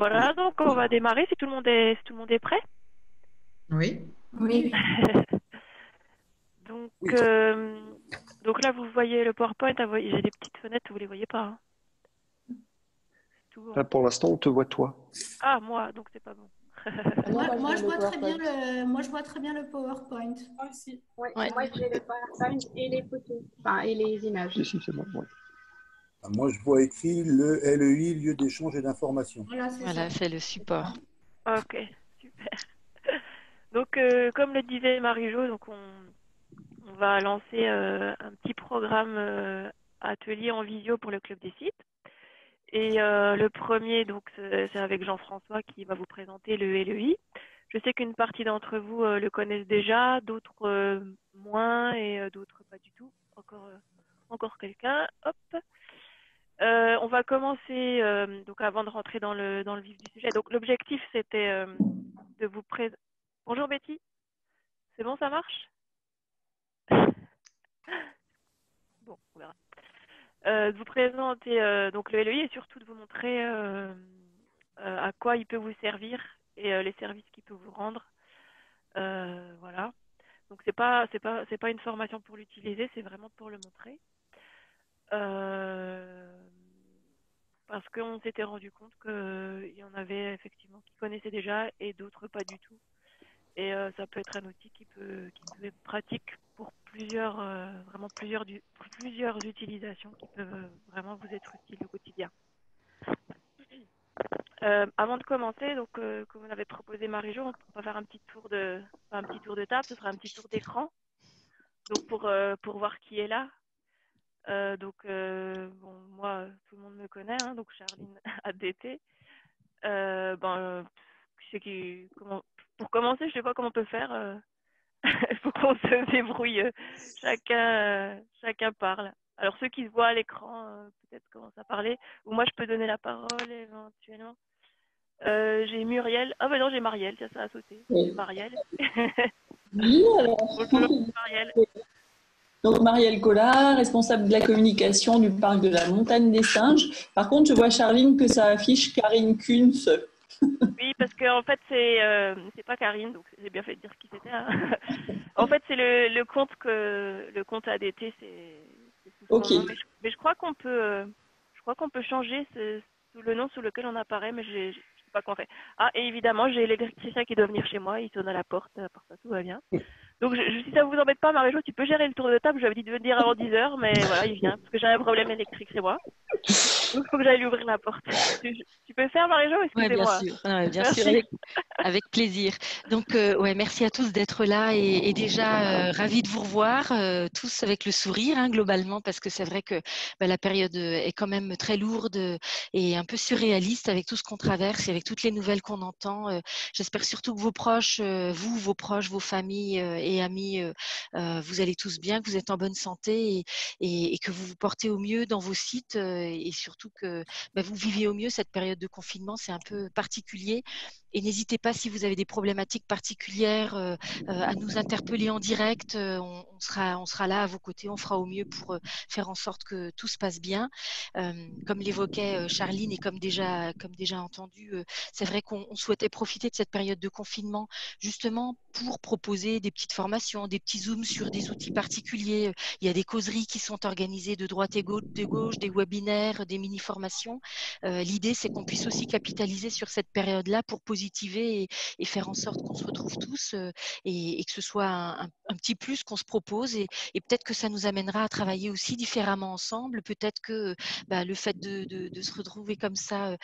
Voilà, donc on va démarrer si tout le monde est, si tout le monde est prêt. Oui. Oui, Donc, Oui, donc là, vous voyez le PowerPoint, j'ai des petites fenêtres, vous les voyez pas, hein. Tout bon. Là, pour l'instant, on te voit toi. Ah, moi, donc c'est pas bon. moi, je vois très bien le PowerPoint. Moi aussi. Ouais, Ouais. moi j'ai le PowerPoint et les photos, enfin et les images. Si, c'est bon. Ouais. moi je vois écrit le LEI, lieu d'échange et d'information. Voilà, c'est Voilà, ça. c'est le support. Ok, super. Donc, comme le disait Marie-Jo, donc on va lancer un petit programme atelier en visio pour le club des sites. Et le premier, donc, c'est avec Jean-François qui va vous présenter le LEI. Je sais qu'une partie d'entre vous le connaissent déjà, d'autres moins et d'autres pas du tout. Encore quelqu'un. Hop. On va commencer, donc avant de rentrer dans le vif du sujet. Donc l'objectif, c'était de vous présenter. Bonjour Betty. C'est bon, ça marche? Bon, on verra. De vous présenter donc le LEI et surtout de vous montrer à quoi il peut vous servir et les services qu'il peut vous rendre. Voilà. Donc c'est pas une formation pour l'utiliser, c'est vraiment pour le montrer. Parce qu'on s'était rendu compte qu'il y en avait effectivement qui connaissaient déjà et d'autres pas du tout. Et ça peut être un outil qui peut être pratique pour plusieurs utilisations qui peuvent vraiment vous être utiles au quotidien. Avant de commencer, donc comme on avait proposé Marie-Jo, on va faire un petit tour de table, ce sera un petit tour d'écran. Donc pour voir qui est là. Bon, moi, tout le monde me connaît, hein, donc Charline ADT. Pour commencer, je sais pas comment on peut faire. Il faut qu'on se débrouille. Chacun parle. Alors ceux qui se voient à l'écran, peut-être commencent à parler. Ou moi, je peux donner la parole éventuellement. J'ai Muriel. Ah ben non, j'ai Marielle, ça a sauté. Oui. Marielle. Oui, alors. Bonjour Marielle. Donc, Marielle Collard, responsable de la communication du parc de la Montagne des Singes. Par contre, je vois, Charline, que ça affiche Karine Kunz. Oui, parce qu'en fait, c'est pas Karine, donc j'ai bien fait de dire qui c'était, hein. En fait, c'est le compte ADT, c'est sous son Ok. nom. Mais je crois qu'on peut changer sous le nom sous lequel on apparaît, mais je sais pas comment on fait. Ah, et évidemment, j'ai l'électricien qui doit venir chez moi, il sonne à la porte, à part ça, tout va bien. Donc, si ça vous embête pas, Marie-Jo, tu peux gérer le tour de table. J'avais dit de venir avant 10 heures, mais voilà, il vient, parce que j'ai un problème électrique chez moi. Donc, il faut que j'aille lui ouvrir la porte. Tu peux faire, Marie-Jo? Oui, bien Excusez-moi. sûr. Ouais, bien Merci. sûr, avec plaisir. Donc, ouais, merci à tous d'être là et déjà ravis de vous revoir tous avec le sourire, hein, globalement, parce que c'est vrai que la période est quand même très lourde et un peu surréaliste avec tout ce qu'on traverse et avec toutes les nouvelles qu'on entend. J'espère surtout que vos proches, vos proches, vos familles et amis, vous allez tous bien, que vous êtes en bonne santé et que vous vous portez au mieux dans vos sites et surtout que vous vivez au mieux cette période de confinement. C'est un peu particulier. Et n'hésitez pas, si vous avez des problématiques particulières, à nous interpeller en direct. On sera là à vos côtés. On fera au mieux pour faire en sorte que tout se passe bien. Comme l'évoquait Charline et comme déjà entendu, c'est vrai qu'on souhaitait profiter de cette période de confinement justement pour proposer des petites formations, des petits zooms sur des outils particuliers. Il y a des causeries qui sont organisées de droite et de gauche, des webinaires, des mini-formations. L'idée, c'est qu'on puisse aussi capitaliser sur cette période-là pour positiver et faire en sorte qu'on se retrouve tous et que ce soit un petit plus qu'on se propose et peut-être que ça nous amènera à travailler aussi différemment ensemble. Peut-être que le fait de se retrouver comme ça,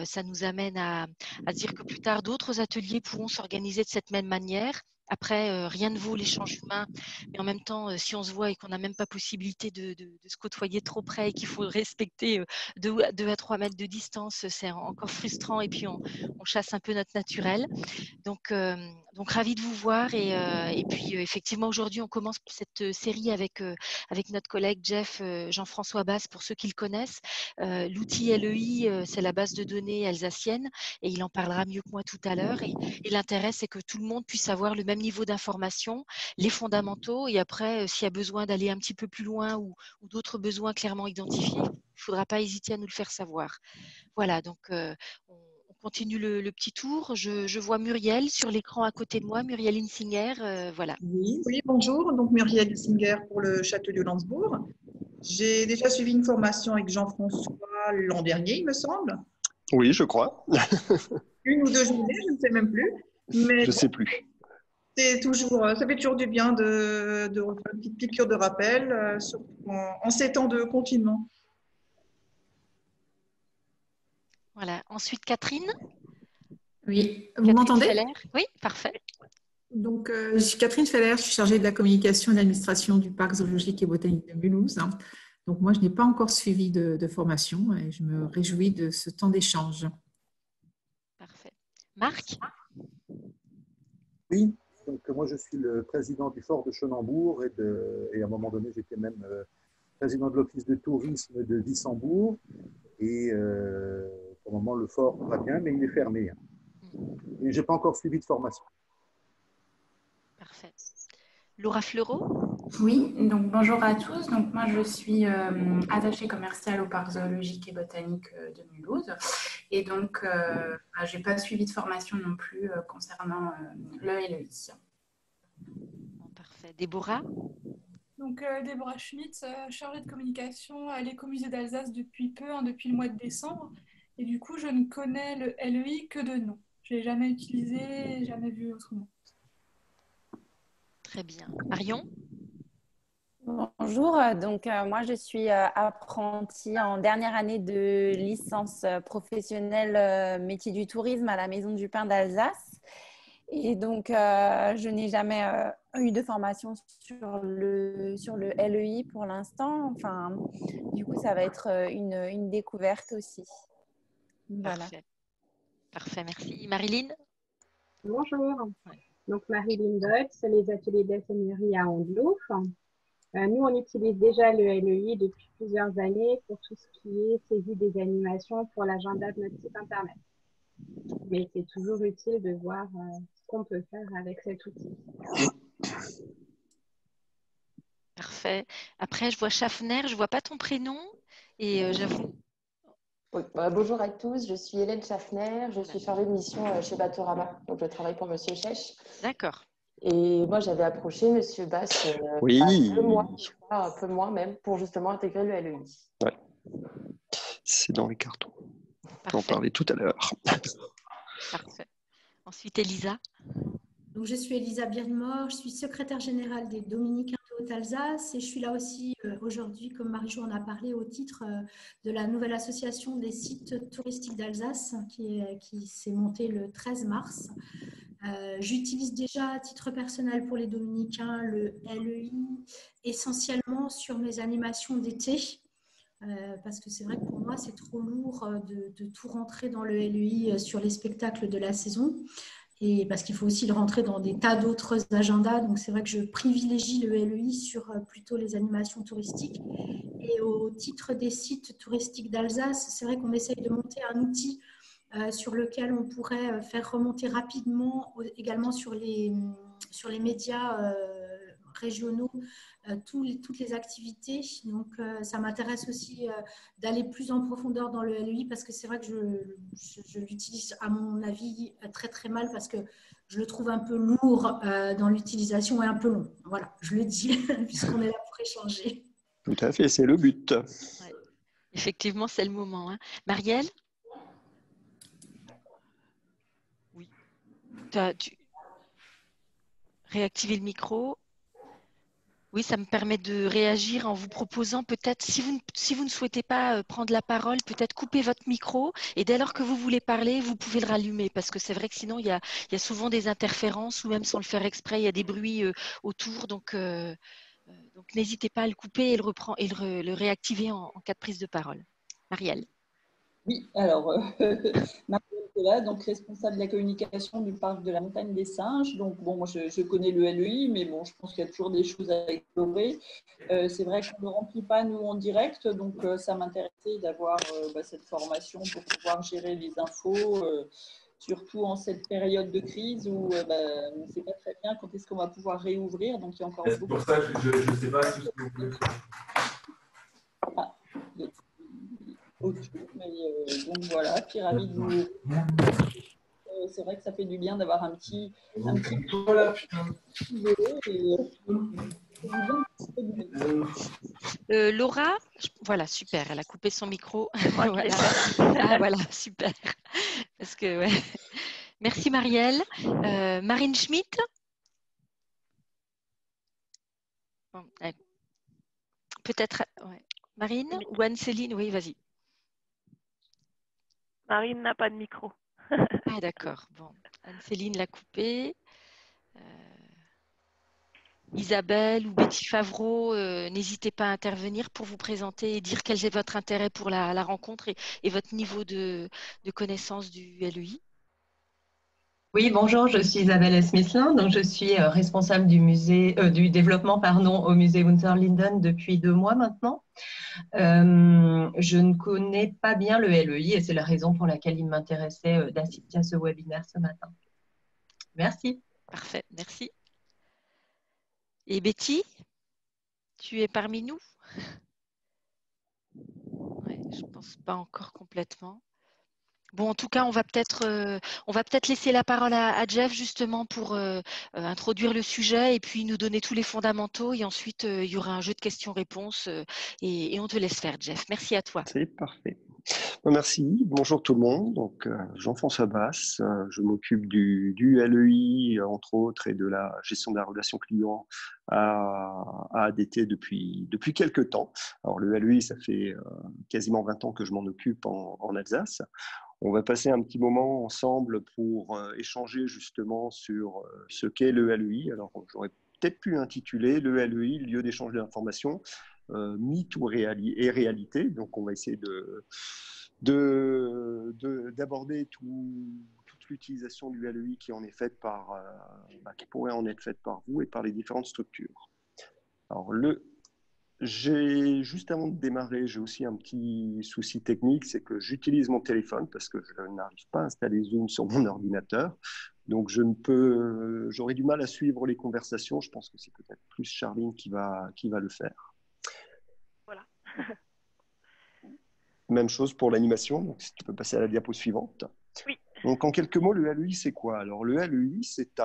ça nous amène à dire que plus tard, d'autres ateliers pourront s'organiser de cette même manière. Après, rien ne vaut l'échange humain, mais en même temps, si on se voit et qu'on n'a même pas possibilité de se côtoyer trop près et qu'il faut respecter 2 à 3 mètres de distance, c'est encore frustrant et puis on chasse un peu notre naturel. Donc ravi de vous voir et puis effectivement aujourd'hui on commence cette série avec notre collègue Jeff Jean-François Basse pour ceux qui le connaissent. L'outil LEI, c'est la base de données alsacienne et il en parlera mieux que moi tout à l'heure et l'intérêt c'est que tout le monde puisse avoir le même niveau d'information, les fondamentaux et après s'il y a besoin d'aller un petit peu plus loin ou d'autres besoins clairement identifiés, il ne faudra pas hésiter à nous le faire savoir. Voilà, donc on continue le petit tour. Je vois Muriel sur l'écran à côté de moi, Muriel Insinger. Voilà. Oui, bonjour. Donc Muriel Singer pour le Château de Landsbourg. J'ai déjà suivi une formation avec Jean-François l'an dernier, il me semble. Oui, je crois. Une ou deux journées, je ne sais même plus. Mais Je ne sais plus. c'est toujours, ça fait toujours du bien de refaire une petite piqûre de rappel, surtout en ces temps de confinement. Voilà. Ensuite, Catherine. Oui, vous Catherine m'entendez? Feller. Oui, parfait. Donc, je suis Catherine Feller, je suis chargée de la communication et de l'administration du Parc zoologique et botanique de Mulhouse. Donc, moi, je n'ai pas encore suivi de formation et je me réjouis de ce temps d'échange. Parfait. Marc. Oui, donc moi je suis le président du fort de Chenambourg et à un moment donné j'étais même président de l'office de tourisme de Wissembourg et pour le moment le fort va bien mais il est fermé. Et je n'ai pas encore suivi de formation. Parfait. Laura Fleureau. Oui, donc bonjour à tous. Donc moi je suis attachée commerciale au parc zoologique et botanique de Mulhouse et donc j'ai pas suivi de formation non plus concernant le LEI. Bon, parfait. Déborah. Donc Déborah Schmitz, chargée de communication à l'Écomusée d'Alsace depuis peu, depuis le mois de décembre. Et du coup, je ne connais le LEI que de nom. Je ne l'ai jamais utilisé, jamais vu autrement. Très bien. Marion. Bonjour, donc moi je suis apprentie en dernière année de licence professionnelle métier du tourisme à la Maison du Pain d'Alsace. Et donc je n'ai jamais eu de formation sur le LEI pour l'instant. Enfin, du coup, ça va être une découverte aussi. Voilà. Parfait. Parfait, merci. Marilyn. Bonjour. Donc Marilyn Deutz, les ateliers d'ingénierie à Ondelouf. Nous, on utilise déjà le LEI depuis plusieurs années pour tout ce qui est saisie des animations pour l'agenda de notre site internet. Mais c'est toujours utile de voir ce qu'on peut faire avec cet outil. Parfait. Après, je vois Schaffner, je ne vois pas ton prénom et j'avoue. Oui. Bonjour à tous, je suis Hélène Schaffner, je suis chargée de mission chez Batorama, donc je travaille pour Monsieur Chèche. D'accord. Et moi, j'avais approché Monsieur Bass Oui. un peu moins même, pour justement intégrer le LEI. Ouais. C'est dans les cartons. Parfait. On en parlait tout à l'heure. Parfait. Ensuite, Elisa. Donc, je suis Elisa Birnmore, je suis secrétaire générale des Dominicains de Haute-Alsace et je suis là aussi aujourd'hui, comme Marie-Jo en a parlé, au titre de la nouvelle association des sites touristiques d'Alsace qui s'est montée le 13 mars. J'utilise déjà à titre personnel pour les Dominicains le LEI essentiellement sur mes animations d'été. Parce que c'est vrai que pour moi, c'est trop lourd de tout rentrer dans le LEI sur les spectacles de la saison. Et parce qu'il faut aussi le rentrer dans des tas d'autres agendas. Donc, c'est vrai que je privilégie le LEI sur plutôt les animations touristiques. Et au titre des sites touristiques d'Alsace, c'est vrai qu'on essaye de monter un outil sur lequel on pourrait faire remonter rapidement également sur les médias régionaux toutes les activités. Donc, ça m'intéresse aussi d'aller plus en profondeur dans le LEI parce que c'est vrai que je l'utilise, à mon avis, très, très mal parce que je le trouve un peu lourd dans l'utilisation et un peu long. Voilà, je le dis, puisqu'on est là pour échanger. Tout à fait, c'est le but. Ouais. Effectivement, c'est le moment. Hein. Marielle. Oui. Tu réactiver le micro. Oui, ça me permet de réagir en vous proposant peut-être, si vous ne souhaitez pas prendre la parole, peut-être couper votre micro et dès lors que vous voulez parler, vous pouvez le rallumer parce que c'est vrai que sinon, il y a souvent des interférences ou même sans le faire exprès, il y a des bruits autour. Donc n'hésitez pas à le couper et le réactiver en cas de prise de parole. Marielle. Oui, alors, Marielle Collat, donc responsable de la communication du parc de la Montagne des Singes. Donc, bon, moi, je connais le LEI, mais bon, je pense qu'il y a toujours des choses à explorer. C'est vrai qu'on ne remplit pas, nous, en direct, donc ça m'intéressait d'avoir cette formation pour pouvoir gérer les infos, surtout en cette période de crise où on ne sait pas très bien quand est-ce qu'on va pouvoir réouvrir. Donc, il y a encore beaucoup. C'est pour ça que je ne sais pas si vous pouvez. Ok, mais donc voilà, puis ravi de vous c'est vrai que ça fait du bien d'avoir un petit Voilà, putain. Laura, voilà, super, elle a coupé son micro. Voilà. Ah, voilà, super. Parce que, ouais. Merci Marielle. Marine Schmitt. Bon, peut-être, ouais. Marine ou Anne-Céline, oui, vas-y. Marine n'a pas de micro. Ah, d'accord. Bon, Anne-Céline l'a coupé. Isabelle ou Betty Favreau, n'hésitez pas à intervenir pour vous présenter et dire quel est votre intérêt pour la rencontre et votre niveau de connaissance du LEI. Oui, bonjour, je suis Isabelle Smithlin, donc je suis responsable du développement au musée Unterlinden depuis 2 mois maintenant. Je ne connais pas bien le LEI et c'est la raison pour laquelle il m'intéressait d'assister à ce webinaire ce matin. Merci. Parfait, merci. Et Betty, tu es parmi nous? Ouais, je ne pense pas encore complètement. Bon, en tout cas, on va peut-être laisser la parole à Jeff justement pour introduire le sujet et puis nous donner tous les fondamentaux. Et ensuite, il y aura un jeu de questions-réponses et on te laisse faire, Jeff. Merci à toi. C'est parfait. Merci. Bonjour tout le monde. Donc, Jean-François Basse, je m'occupe du LEI, entre autres, et de la gestion de la relation client à ADT depuis quelques temps. Alors, le LEI, ça fait quasiment 20 ans que je m'en occupe en Alsace. On va passer un petit moment ensemble pour échanger justement sur ce qu'est le LEI. Alors, j'aurais peut-être pu intituler le LEI, lieu d'échange d'informations, mythe ou réalité. Donc, on va essayer d'aborder toute l'utilisation du LEI qui qui pourrait en être faite par vous et par les différentes structures. Alors, juste avant de démarrer, j'ai aussi un petit souci technique, c'est que j'utilise mon téléphone parce que je n'arrive pas à installer Zoom sur mon ordinateur. Donc, j'aurai du mal à suivre les conversations. Je pense que c'est peut-être plus Charline qui va le faire. Voilà. Même chose pour l'animation. Donc, si tu peux passer à la diapo suivante. Oui. Donc, en quelques mots, le LEI, c'est quoi? Alors, le LEI, c'est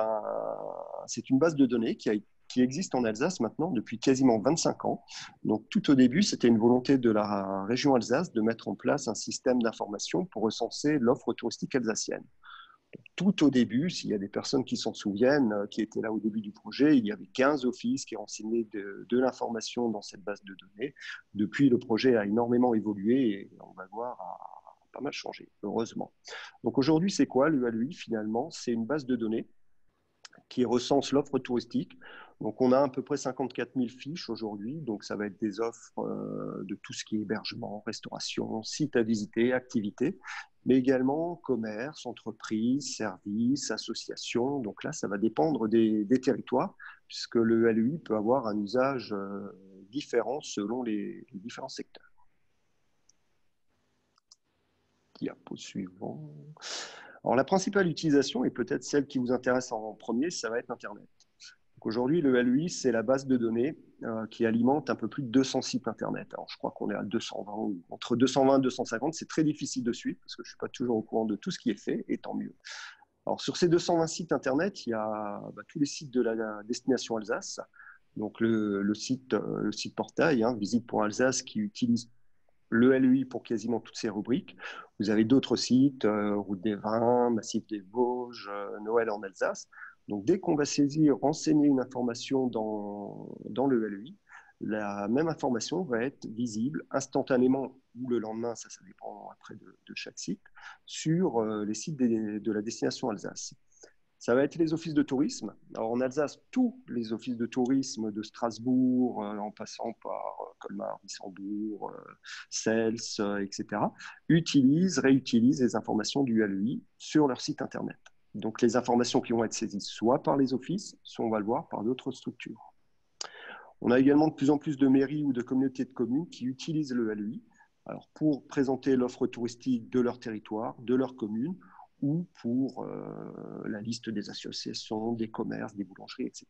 une base de données qui existe en Alsace maintenant depuis quasiment 25 ans. Donc, tout au début, c'était une volonté de la région Alsace de mettre en place un système d'information pour recenser l'offre touristique alsacienne. Tout au début, s'il y a des personnes qui s'en souviennent, qui étaient là au début du projet, il y avait 15 offices qui renseignaient de l'information dans cette base de données. Depuis, le projet a énormément évolué et on va voir a pas mal changé, heureusement. Donc aujourd'hui, c'est quoi le LEI finalement? C'est une base de données qui recense l'offre touristique. Donc, on a à peu près 54 000 fiches aujourd'hui. Donc, ça va être des offres de tout ce qui est hébergement, restauration, sites à visiter, activités, mais également commerce, entreprises, services, associations. Donc là, ça va dépendre des territoires, puisque le LEI peut avoir un usage différent selon les différents secteurs. Diapo suivant. Alors, la principale utilisation, et peut-être celle qui vous intéresse en premier, ça va être Internet. Aujourd'hui, le LEI, c'est la base de données qui alimente un peu plus de 200 sites Internet. Alors, je crois qu'on est à 220, ou entre 220 et 250. C'est très difficile de suivre parce que je ne suis pas toujours au courant de tout ce qui est fait, et tant mieux. Alors, sur ces 220 sites Internet, il y a tous les sites de la destination Alsace. Donc, le site portail, visite.alsace, qui utilise le LEI pour quasiment toutes ces rubriques. Vous avez d'autres sites, Route des Vins, Massif des Vosges, Noël en Alsace. Donc, dès qu'on va renseigner une information dans le LEI, la même information va être visible instantanément ou le lendemain, ça dépend après de chaque site, sur les sites de la destination Alsace. Ça va être les offices de tourisme. Alors, en Alsace, tous les offices de tourisme de Strasbourg, en passant par Colmar, Wissembourg, Cels, etc., réutilisent les informations du LEI sur leur site Internet. Donc, les informations qui vont être saisies soit par les offices, soit, on va le voir, par d'autres structures. On a également de plus en plus de mairies ou de communautés de communes qui utilisent le LEI pour présenter l'offre touristique de leur territoire, de leur commune, ou pour la liste des associations, des commerces, des boulangeries, etc.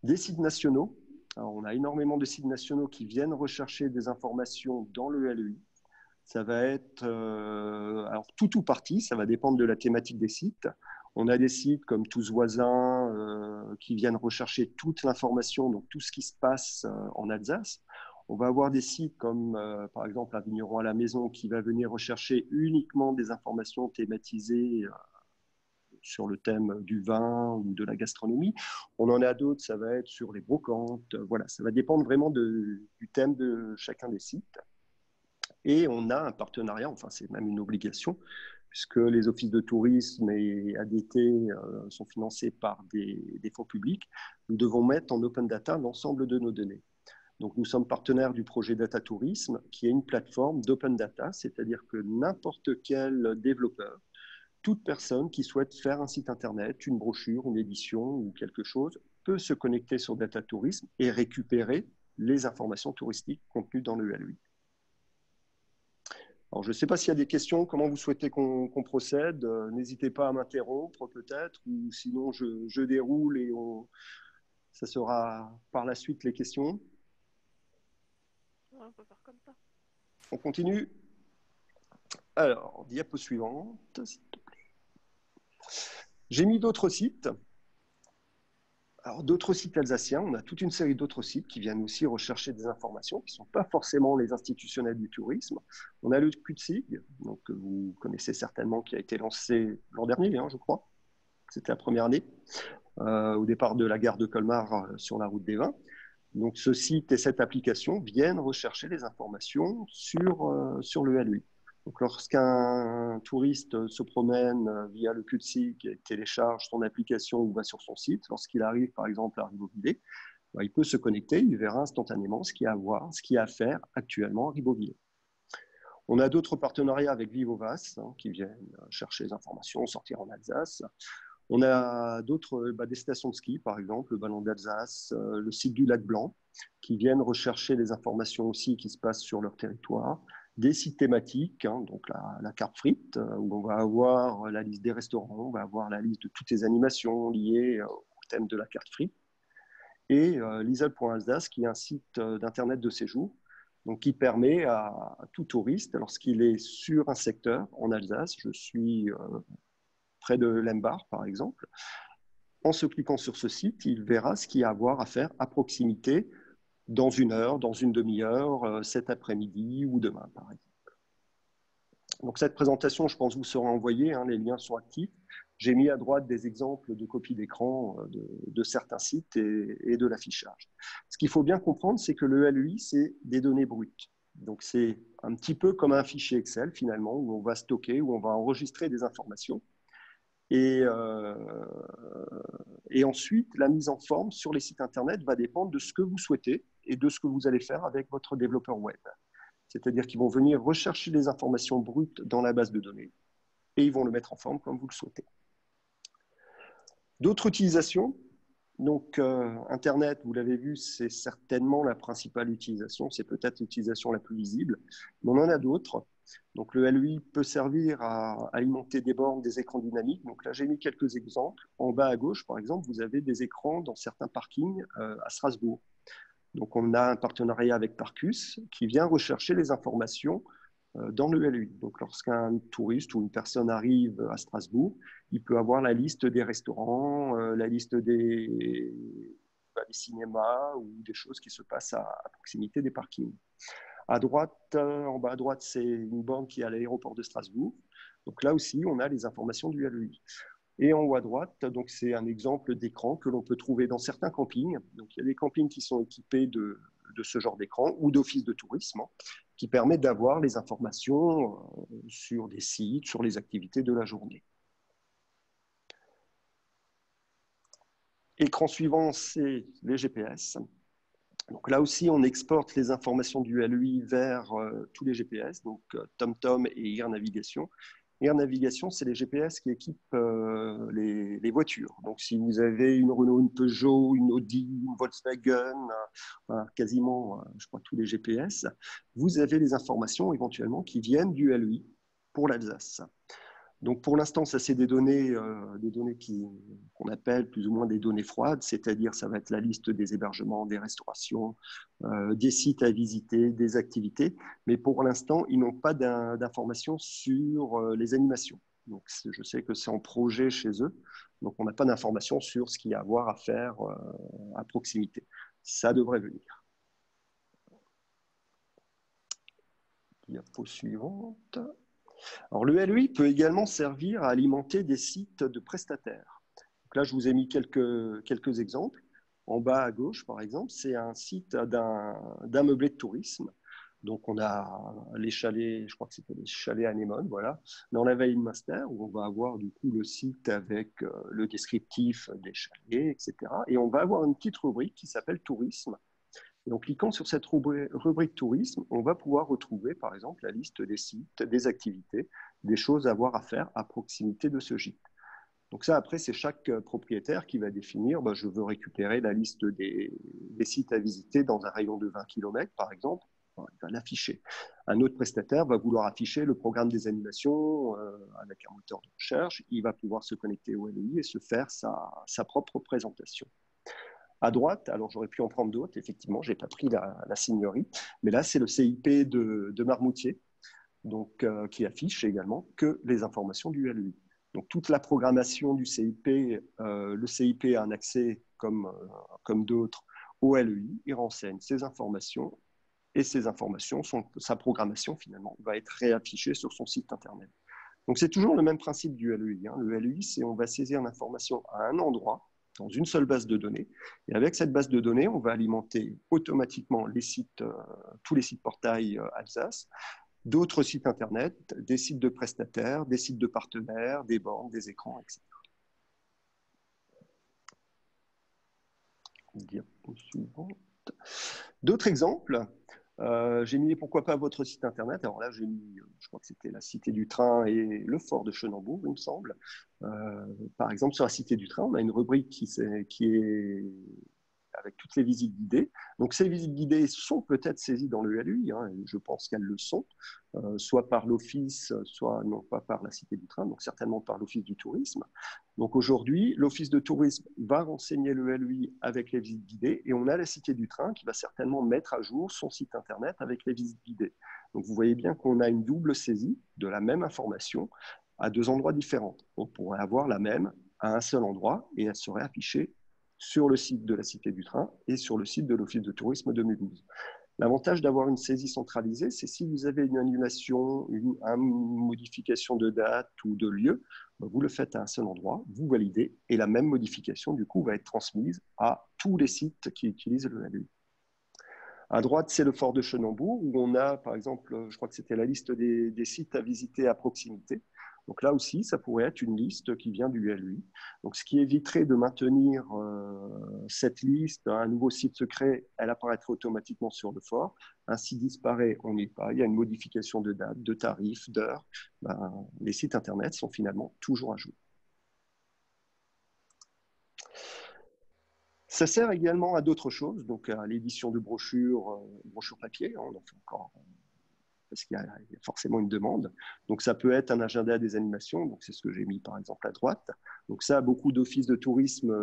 Des sites nationaux. Alors, on a énormément de sites nationaux qui viennent rechercher des informations dans le LEI. ça va être alors tout ou partie, ça va dépendre de la thématique des sites. On a des sites comme Tous Voisins qui viennent rechercher toute l'information, donc tout ce qui se passe en Alsace. On va avoir des sites comme, par exemple, un vigneron à la maison qui va venir rechercher uniquement des informations thématisées sur le thème du vin ou de la gastronomie. On en a d'autres, ça va être sur les brocantes. Voilà, ça va dépendre vraiment du thème de chacun des sites. Et on a un partenariat, enfin c'est même une obligation, puisque les offices de tourisme et ADT sont financés par des fonds publics. Nous devons mettre en open data l'ensemble de nos données. Donc, nous sommes partenaires du projet Data Tourisme, qui est une plateforme d'open data, c'est-à-dire que n'importe quel développeur, toute personne qui souhaite faire un site internet, une brochure, une édition ou quelque chose, peut se connecter sur Data Tourisme et récupérer les informations touristiques contenues dans le LUI. Alors, je ne sais pas s'il y a des questions, comment vous souhaitez qu'on procède. N'hésitez pas à m'interrompre peut-être, ou sinon je déroule et ça sera par la suite les questions. On peut faire comme ça. On continue. Alors, diapo suivante, s'il te plaît. J'ai mis d'autres sites. Alors, d'autres sites alsaciens, on a toute une série d'autres sites qui viennent aussi rechercher des informations qui ne sont pas forcément les institutionnels du tourisme. On a le QTSIG, donc, que vous connaissez certainement, qui a été lancé l'an dernier, je crois. C'était la première année, au départ de la gare de Colmar sur la route des vins. Donc, ce site et cette application viennent rechercher les informations sur le LUI. Donc, lorsqu'un touriste se promène via le QTSIG et télécharge son application ou va sur son site, lorsqu'il arrive par exemple à Ribeauvillé, il peut se connecter, il verra instantanément ce qu'il y a à voir, ce qu'il y a à faire actuellement à Ribeauvillé. On a d'autres partenariats avec Vivovas qui viennent chercher les informations, sortir en Alsace. On a d'autres, des stations de ski, par exemple, le Ballon d'Alsace, le site du Lac Blanc, qui viennent rechercher les informations aussi qui se passent sur leur territoire. Des sites thématiques, donc la carte frite, où on va avoir la liste des restaurants, on va avoir la liste de toutes les animations liées au thème de la carte frite. Et l'isle.alsace, qui est un site d'internet de séjour, donc qui permet à tout touriste, lorsqu'il est sur un secteur en Alsace, je suis près de Lembar par exemple, en se cliquant sur ce site, il verra ce qu'il y a à voir à faire à proximité dans une heure, dans une demi-heure, cet après-midi ou demain, par exemple. Donc cette présentation, je pense, vous sera envoyée, les liens sont actifs. J'ai mis à droite des exemples de copies d'écran de certains sites et de l'affichage. Ce qu'il faut bien comprendre, c'est que le LUI, c'est des données brutes. Donc c'est un petit peu comme un fichier Excel, finalement, où on va stocker, où on va enregistrer des informations. Et ensuite, la mise en forme sur les sites Internet va dépendre de ce que vous souhaitez et de ce que vous allez faire avec votre développeur web. C'est-à-dire qu'ils vont venir rechercher les informations brutes dans la base de données et ils vont le mettre en forme comme vous le souhaitez. D'autres utilisations. Donc, Internet, vous l'avez vu, c'est certainement la principale utilisation. C'est peut-être l'utilisation la plus visible, mais on en a d'autres. Donc, le LUI peut servir à alimenter des bornes, des écrans dynamiques. Donc là, j'ai mis quelques exemples. En bas à gauche, par exemple, vous avez des écrans dans certains parkings à Strasbourg. Donc, on a un partenariat avec Parcus qui vient rechercher les informations dans le LUI. Donc, lorsqu'un touriste ou une personne arrive à Strasbourg, il peut avoir la liste des restaurants, la liste des cinémas ou des choses qui se passent à proximité des parkings. À droite, en bas à droite, c'est une borne qui est à l'aéroport de Strasbourg. Donc là aussi, on a les informations du LUI. Et en haut à droite, donc c'est un exemple d'écran que l'on peut trouver dans certains campings. Donc il y a des campings qui sont équipés de ce genre d'écran ou d'offices de tourisme qui permettent d'avoir les informations sur des sites, sur les activités de la journée. Écran suivant, c'est les GPS. Donc là aussi, on exporte les informations du LUI vers tous les GPS, donc TomTom et Air Navigation. Air Navigation, c'est les GPS qui équipent les voitures. Donc si vous avez une Renault, une Peugeot, une Audi, une Volkswagen, quasiment, je crois, tous les GPS, vous avez les informations éventuellement qui viennent du LUI pour l'Alsace. Donc pour l'instant, ça c'est des données qu'on appelle plus ou moins des données froides, c'est-à-dire ça va être la liste des hébergements, des restaurations, des sites à visiter, des activités, mais pour l'instant, ils n'ont pas d'informations sur les animations. Donc je sais que c'est en projet chez eux, donc on n'a pas d'informations sur ce qu'il y a à voir à faire à proximité. Ça devrait venir. Diapo suivante. Alors, le LEI peut également servir à alimenter des sites de prestataires. Donc là, je vous ai mis quelques exemples. En bas à gauche, par exemple, c'est un site d'un meublé de tourisme. Donc, on a les chalets, je crois que c'était les chalets Anémone, voilà, dans la vallée de Munster, où on va avoir du coup le site avec le descriptif des chalets, etc. Et on va avoir une petite rubrique qui s'appelle Tourisme. Et en cliquant sur cette rubrique tourisme, on va pouvoir retrouver, par exemple, la liste des sites, des activités, des choses à avoir à faire à proximité de ce gîte. Donc ça, après, c'est chaque propriétaire qui va définir, je veux récupérer la liste des sites à visiter dans un rayon de 20 km, par exemple. Il va l'afficher. Un autre prestataire va vouloir afficher le programme des animations avec un moteur de recherche. Il va pouvoir se connecter au LEI et se faire sa propre présentation. À droite, alors j'aurais pu en prendre d'autres, effectivement, je n'ai pas pris la Signorie, mais là, c'est le CIP de Marmoutier, donc, qui affiche également que les informations du LEI. Donc, toute la programmation du CIP, le CIP a un accès, comme d'autres, au LEI, il renseigne ces informations, et ces informations, sa programmation, finalement, va être réaffichée sur son site Internet. Donc, c'est toujours le même principe du LEI. Hein. Le LEI, c'est on va saisir l'information à un endroit, dans une seule base de données. Et avec cette base de données, on va alimenter automatiquement les sites, tous les sites portails Alsace, d'autres sites Internet, des sites de prestataires, des sites de partenaires, des bornes, des écrans, etc. Diapo suivante. D'autres exemples. J'ai mis pourquoi pas votre site Internet. Alors là, j'ai mis, je crois que c'était la Cité du Train et le Fort de Chenambourg, il me semble. Par exemple, sur la Cité du Train, on a une rubrique qui est avec toutes les visites guidées. Donc, ces visites guidées sont peut-être saisies dans le LEI, hein, et je pense qu'elles le sont, soit par l'Office, soit non pas par la Cité du Train, donc certainement par l'Office du Tourisme. Donc, aujourd'hui, l'Office de Tourisme va renseigner le LEI avec les visites guidées, et on a la Cité du Train qui va certainement mettre à jour son site Internet avec les visites guidées. Donc, vous voyez bien qu'on a une double saisie de la même information à deux endroits différents. On pourrait avoir la même à un seul endroit, et elle serait affichée sur le site de la Cité du Train et sur le site de l'Office de tourisme de Mulhouse. L'avantage d'avoir une saisie centralisée, c'est si vous avez une annulation, une modification de date ou de lieu, vous le faites à un seul endroit, vous validez, et la même modification, du coup, va être transmise à tous les sites qui utilisent le LEI. À droite, c'est le Fort de Chenambourg, où on a, par exemple, je crois que c'était la liste des sites à visiter à proximité. Donc là aussi, ça pourrait être une liste qui vient du LEI. Donc, ce qui éviterait de maintenir cette liste, un nouveau site secret, elle apparaîtrait automatiquement sur le fort. Un site disparaît, on n'y est pas. Il y a une modification de date, de tarif, d'heure. Les sites Internet sont finalement toujours à jour. Ça sert également à d'autres choses, donc à l'édition de brochures papier, on en fait encore, parce qu'il y a forcément une demande. Donc ça peut être un agenda des animations, donc c'est ce que j'ai mis par exemple à droite. Donc ça, beaucoup d'offices de tourisme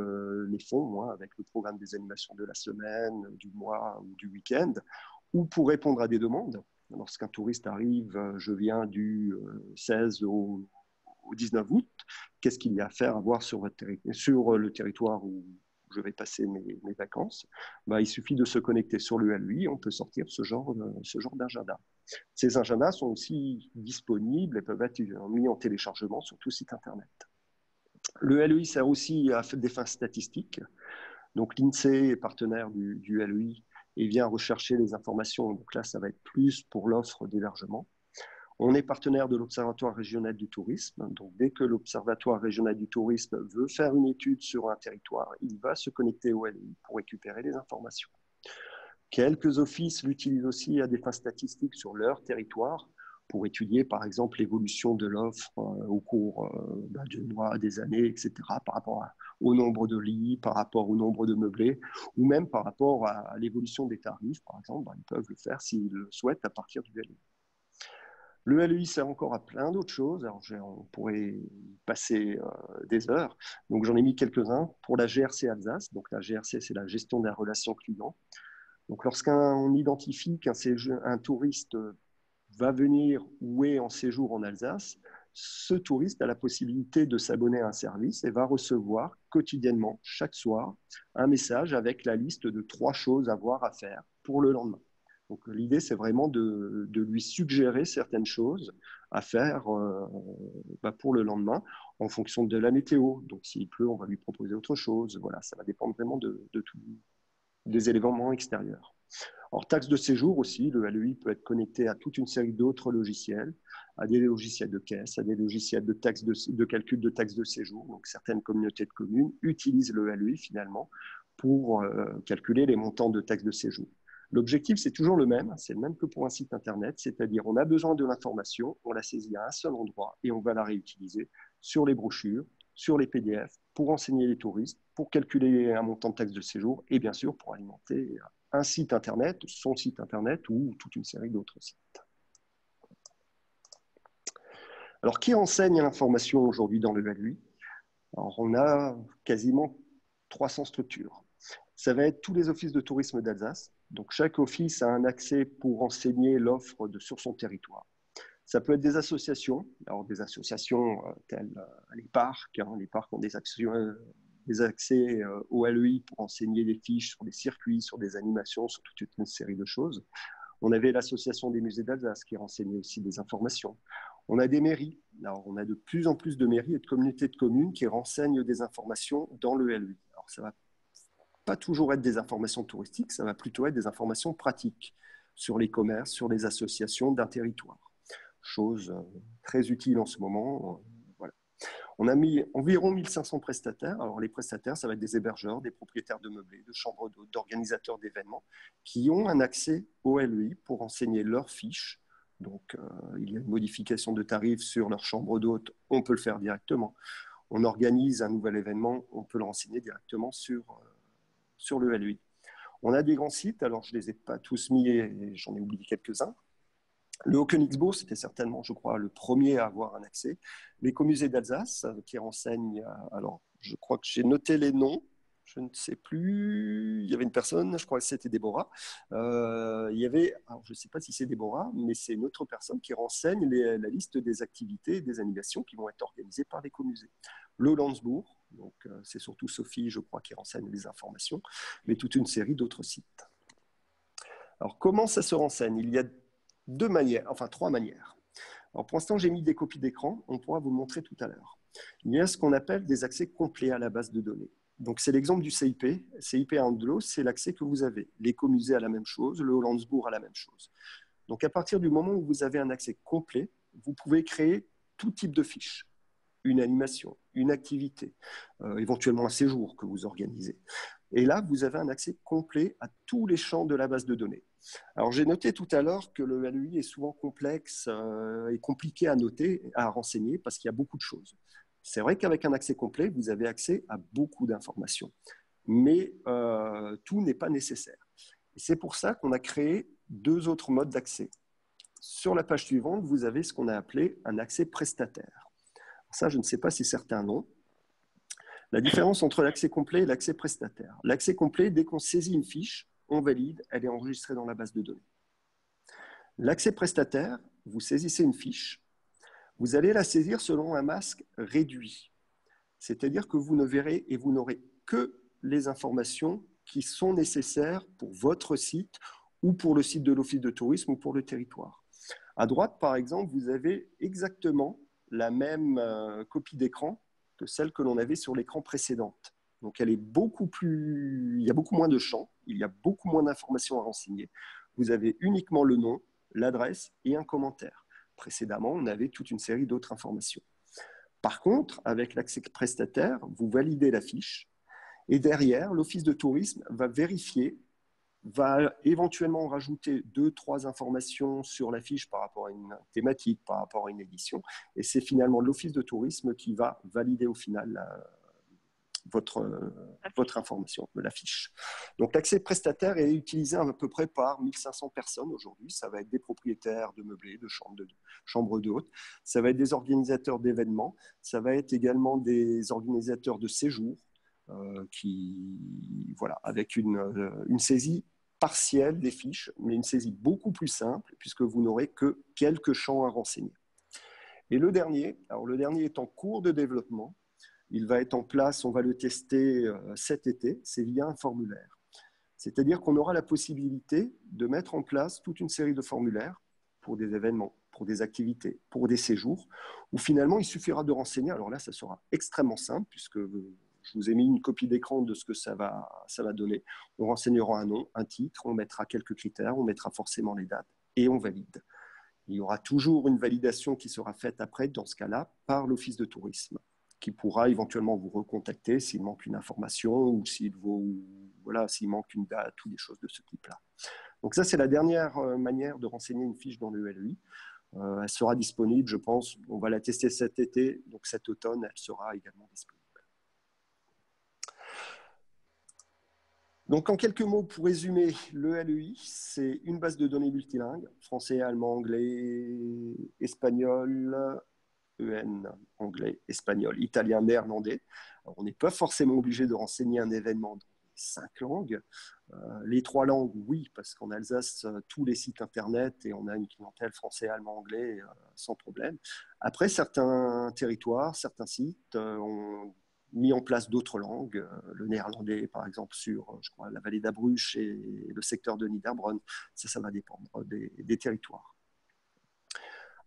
les font, avec le programme des animations de la semaine, du mois ou du week-end, ou pour répondre à des demandes. Lorsqu'un touriste arrive, je viens du 16 au 19 août, qu'est-ce qu'il y a à faire, à voir sur le territoire où je vais passer mes vacances, il suffit de se connecter sur le LEI, on peut sortir ce genre d'agenda. Ces agendas sont aussi disponibles et peuvent être mis en téléchargement sur tout site Internet. Le LEI sert aussi à des fins statistiques. Donc l'INSEE est partenaire du LEI et vient rechercher les informations. Donc là, ça va être plus pour l'offre d'hébergement. On est partenaire de l'Observatoire régional du tourisme. Donc, dès que l'Observatoire régional du tourisme veut faire une étude sur un territoire, il va se connecter au LEI pour récupérer les informations. Quelques offices l'utilisent aussi à des fins statistiques sur leur territoire pour étudier, par exemple, l'évolution de l'offre au cours du mois, des années, etc., par rapport au nombre de lits, par rapport au nombre de meublés, ou même par rapport à l'évolution des tarifs, par exemple. Ils peuvent le faire s'ils le souhaitent à partir du LEI. Le LEI sert encore à plein d'autres choses. Alors, on pourrait y passer des heures. Donc, j'en ai mis quelques-uns pour la GRC Alsace. Donc, la GRC, c'est la gestion des relations clients. Donc, lorsqu'on identifie qu'un touriste va venir ou est en séjour en Alsace, ce touriste a la possibilité de s'abonner à un service et va recevoir quotidiennement, chaque soir, un message avec la liste de 3 choses à voir, à faire pour le lendemain. Donc, l'idée, c'est vraiment de lui suggérer certaines choses à faire pour le lendemain en fonction de la météo. Donc, s'il pleut, on va lui proposer autre chose. Voilà, ça va dépendre vraiment des éléments extérieurs. Alors, taxe de séjour aussi, le LEI peut être connecté à toute une série d'autres logiciels, à des logiciels de caisse, à des logiciels de calcul de taxes de séjour. Donc, certaines communautés de communes utilisent le LEI finalement pour calculer les montants de taxes de séjour. L'objectif, c'est toujours le même, c'est le même que pour un site internet, c'est-à-dire on a besoin de l'information, on la saisit à un seul endroit et on va la réutiliser sur les brochures, sur les PDF, pour renseigner les touristes, pour calculer un montant de taxe de séjour et bien sûr pour alimenter un site internet, son site internet ou toute une série d'autres sites. Alors, qui enseigne l'information aujourd'hui dans le LEI? Alors, on a quasiment 300 structures. Ça va être tous les offices de tourisme d'Alsace. Donc, chaque office a un accès pour enseigner l'offre sur son territoire. Ça peut être des associations, alors des associations telles les parcs. Les parcs ont des accès au LEI pour enseigner des fiches sur des circuits, sur des animations, sur toute une série de choses. On avait l'association des musées d'Alsace qui renseignait aussi des informations. On a des mairies. Alors, on a de plus en plus de mairies et de communautés de communes qui renseignent des informations dans le LEI. Alors, ça va pas toujours être des informations touristiques, ça va plutôt être des informations pratiques sur les commerces, sur les associations d'un territoire. Chose très utile en ce moment. Voilà. On a mis environ 1500 prestataires. Alors les prestataires, ça va être des hébergeurs, des propriétaires de meublés, de chambres d'hôtes, d'organisateurs d'événements qui ont un accès au LEI pour enseigner leurs fiches. Donc il y a une modification de tarifs sur leur chambre d'hôtes, on peut le faire directement. On organise un nouvel événement, on peut le renseigner directement sur le LEI. On a des grands sites, alors je ne les ai pas tous mis et j'en ai oublié quelques-uns. Le Haut-Königsbourg, c'était certainement, je crois, le premier à avoir un accès. L'écomusée d'Alsace, qui renseigne, alors je crois que j'ai noté les noms, je ne sais plus, il y avait une personne, je crois que c'était Déborah. Il y avait, alors je ne sais pas si c'est Déborah, mais c'est une autre personne qui renseigne la liste des activités et des animations qui vont être organisées par l'écomusée. Le Landsbourg, donc c'est surtout Sophie, je crois, qui renseigne les informations, mais toute une série d'autres sites. Alors comment ça se renseigne? Il y a 3 manières. Alors pour l'instant, j'ai mis des copies d'écran, on pourra vous le montrer tout à l'heure. Il y a ce qu'on appelle des accès complets à la base de données. Donc c'est l'exemple du CIP. CIP à Andlo, c'est l'accès que vous avez. L'écomusée a la même chose, le Landsbourg a la même chose. Donc à partir du moment où vous avez un accès complet, vous pouvez créer tout type de fiches. Une animation, une activité, éventuellement un séjour que vous organisez. Et là, vous avez un accès complet à tous les champs de la base de données. Alors, j'ai noté tout à l'heure que le LEI est souvent complexe et compliqué à noter, à renseigner, parce qu'il y a beaucoup de choses. C'est vrai qu'avec un accès complet, vous avez accès à beaucoup d'informations, mais tout n'est pas nécessaire. Et c'est pour ça qu'on a créé 2 autres modes d'accès. Sur la page suivante, vous avez ce qu'on a appelé un accès prestataire. Ça, je ne sais pas si certains l'ont. La différence entre l'accès complet et l'accès prestataire. L'accès complet, dès qu'on saisit une fiche, on valide, elle est enregistrée dans la base de données. L'accès prestataire, vous saisissez une fiche, vous allez la saisir selon un masque réduit. C'est-à-dire que vous ne verrez et vous n'aurez que les informations qui sont nécessaires pour votre site ou pour le site de l'Office de tourisme ou pour le territoire. À droite, par exemple, vous avez exactement la même copie d'écran que celle que l'on avait sur l'écran précédente. Donc, elle est il y a beaucoup moins de champs, il y a beaucoup moins d'informations à renseigner. Vous avez uniquement le nom, l'adresse et un commentaire. Précédemment, on avait toute une série d'autres informations. Par contre, avec l'accès prestataire, vous validez la fiche et derrière, l'Office de tourisme va vérifier, va éventuellement rajouter 2-3 informations sur la fiche par rapport à une thématique, par rapport à une édition. Et c'est finalement l'Office de tourisme qui va valider au final votre information de la fiche. Donc l'accès prestataire est utilisé à peu près par 1500 personnes aujourd'hui. Ça va être des propriétaires de meublés, de chambres d'hôtes, ça va être des organisateurs d'événements, ça va être également des organisateurs de séjours avec une saisie partielle des fiches, mais une saisie beaucoup plus simple puisque vous n'aurez que quelques champs à renseigner. Et le dernier est en cours de développement. Il va être en place, on va le tester cet été, c'est via un formulaire. C'est-à-dire qu'on aura la possibilité de mettre en place toute une série de formulaires pour des événements, pour des activités, pour des séjours, où finalement il suffira de renseigner. Alors là, ça sera extrêmement simple, puisque je vous ai mis une copie d'écran de ce que ça va donner. On renseignera un nom, un titre, on mettra quelques critères, on mettra forcément les dates, et on valide. Il y aura toujours une validation qui sera faite après, dans ce cas-là, par l'Office de tourisme, qui pourra éventuellement vous recontacter s'il manque une information ou s'il manque une date ou des choses de ce type-là. Donc ça, c'est la dernière manière de renseigner une fiche dans le LEI. Elle sera disponible, je pense, on va la tester cet été, donc cet automne, elle sera également disponible. Donc en quelques mots, pour résumer, le LEI, c'est une base de données multilingue, français, allemand, anglais, espagnol, anglais, espagnol, italien, néerlandais. Alors, on n'est pas forcément obligé de renseigner un événement dans 5 langues. Les 3 langues, oui, parce qu'en Alsace, tous les sites internet et on a une clientèle français, allemand, anglais sans problème. Après, certains territoires, certains sites ont mis en place d'autres langues, le néerlandais par exemple sur je crois, la vallée d'Abruch et le secteur de Niederbronn. Ça va dépendre des territoires.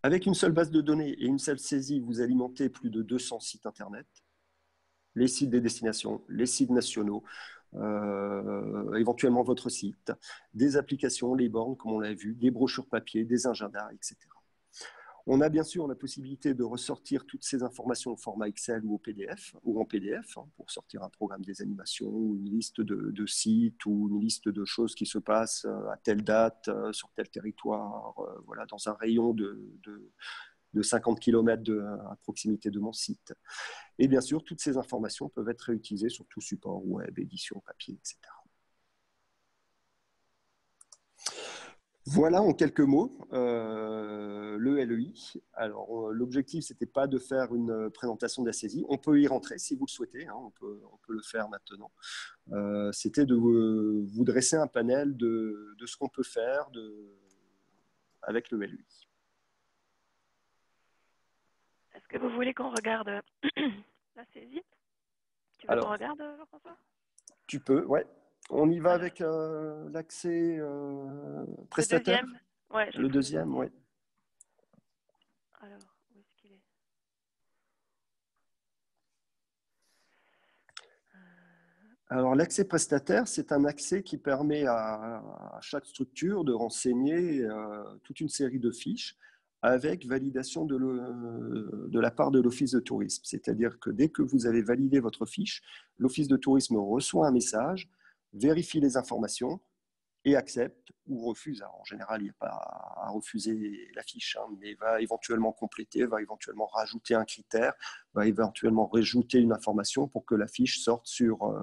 Avec une seule base de données et une seule saisie, vous alimentez plus de 200 sites internet, les sites des destinations, les sites nationaux, éventuellement votre site, des applications, les bornes comme on l'a vu, des brochures papier, des agendas, etc. On a bien sûr la possibilité de ressortir toutes ces informations au format Excel ou en PDF pour sortir un programme des animations ou une liste de sites ou une liste de choses qui se passent à telle date sur tel territoire, dans un rayon de 50 km à proximité de mon site. Et bien sûr, toutes ces informations peuvent être réutilisées sur tout support web, édition, papier, etc. Voilà en quelques mots le LEI. Alors l'objectif, c'était pas de faire une présentation de la saisie. On peut y rentrer si vous le souhaitez, on peut le faire maintenant. C'était de vous dresser un panel de ce qu'on peut faire avec le LEI. Est-ce que vous voulez qu'on regarde la saisie? Tu veux qu'on regarde, Jean-François? Tu peux, ouais. On y va avec l'accès prestataire. Le deuxième, ouais. Alors, où est-ce qu'il est? Alors, l'accès prestataire, c'est un accès qui permet à chaque structure de renseigner toute une série de fiches avec validation de la part de l'Office de tourisme. C'est-à-dire que dès que vous avez validé votre fiche, l'Office de tourisme reçoit un message, vérifie les informations et accepte ou refuse. Alors, en général, il n'y a pas à refuser la fiche, mais va éventuellement compléter, va éventuellement rajouter un critère, va éventuellement rajouter une information pour que la fiche sorte sur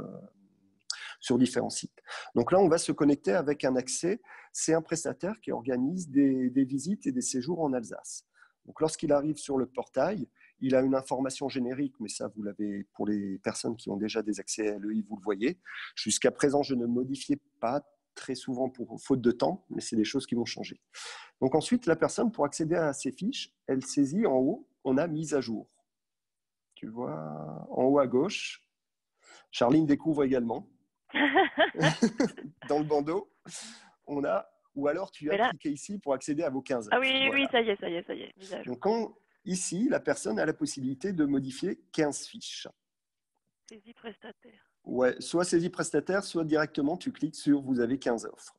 différents sites. Donc là, on va se connecter avec un accès. C'est un prestataire qui organise des visites et des séjours en Alsace. Donc lorsqu'il arrive sur le portail, il a une information générique, mais ça, vous l'avez pour les personnes qui ont déjà des accès à LEI, vous le voyez. Jusqu'à présent, je ne modifiais pas très souvent pour faute de temps, mais c'est des choses qui vont changer. Donc ensuite, la personne, pour accéder à ces fiches, elle saisit en haut, on a mise à jour. Tu vois, en haut à gauche, Charline découvre également. Dans le bandeau, on a, ou alors tu as cliqué ici pour accéder à vos 15 heures. Ah oui, voilà. Oui, ça y est. Mise à jour. Donc ici, la personne a la possibilité de modifier 15 fiches. Saisie prestataire. Ouais, soit saisie prestataire, soit directement tu cliques sur vous avez 15 offres.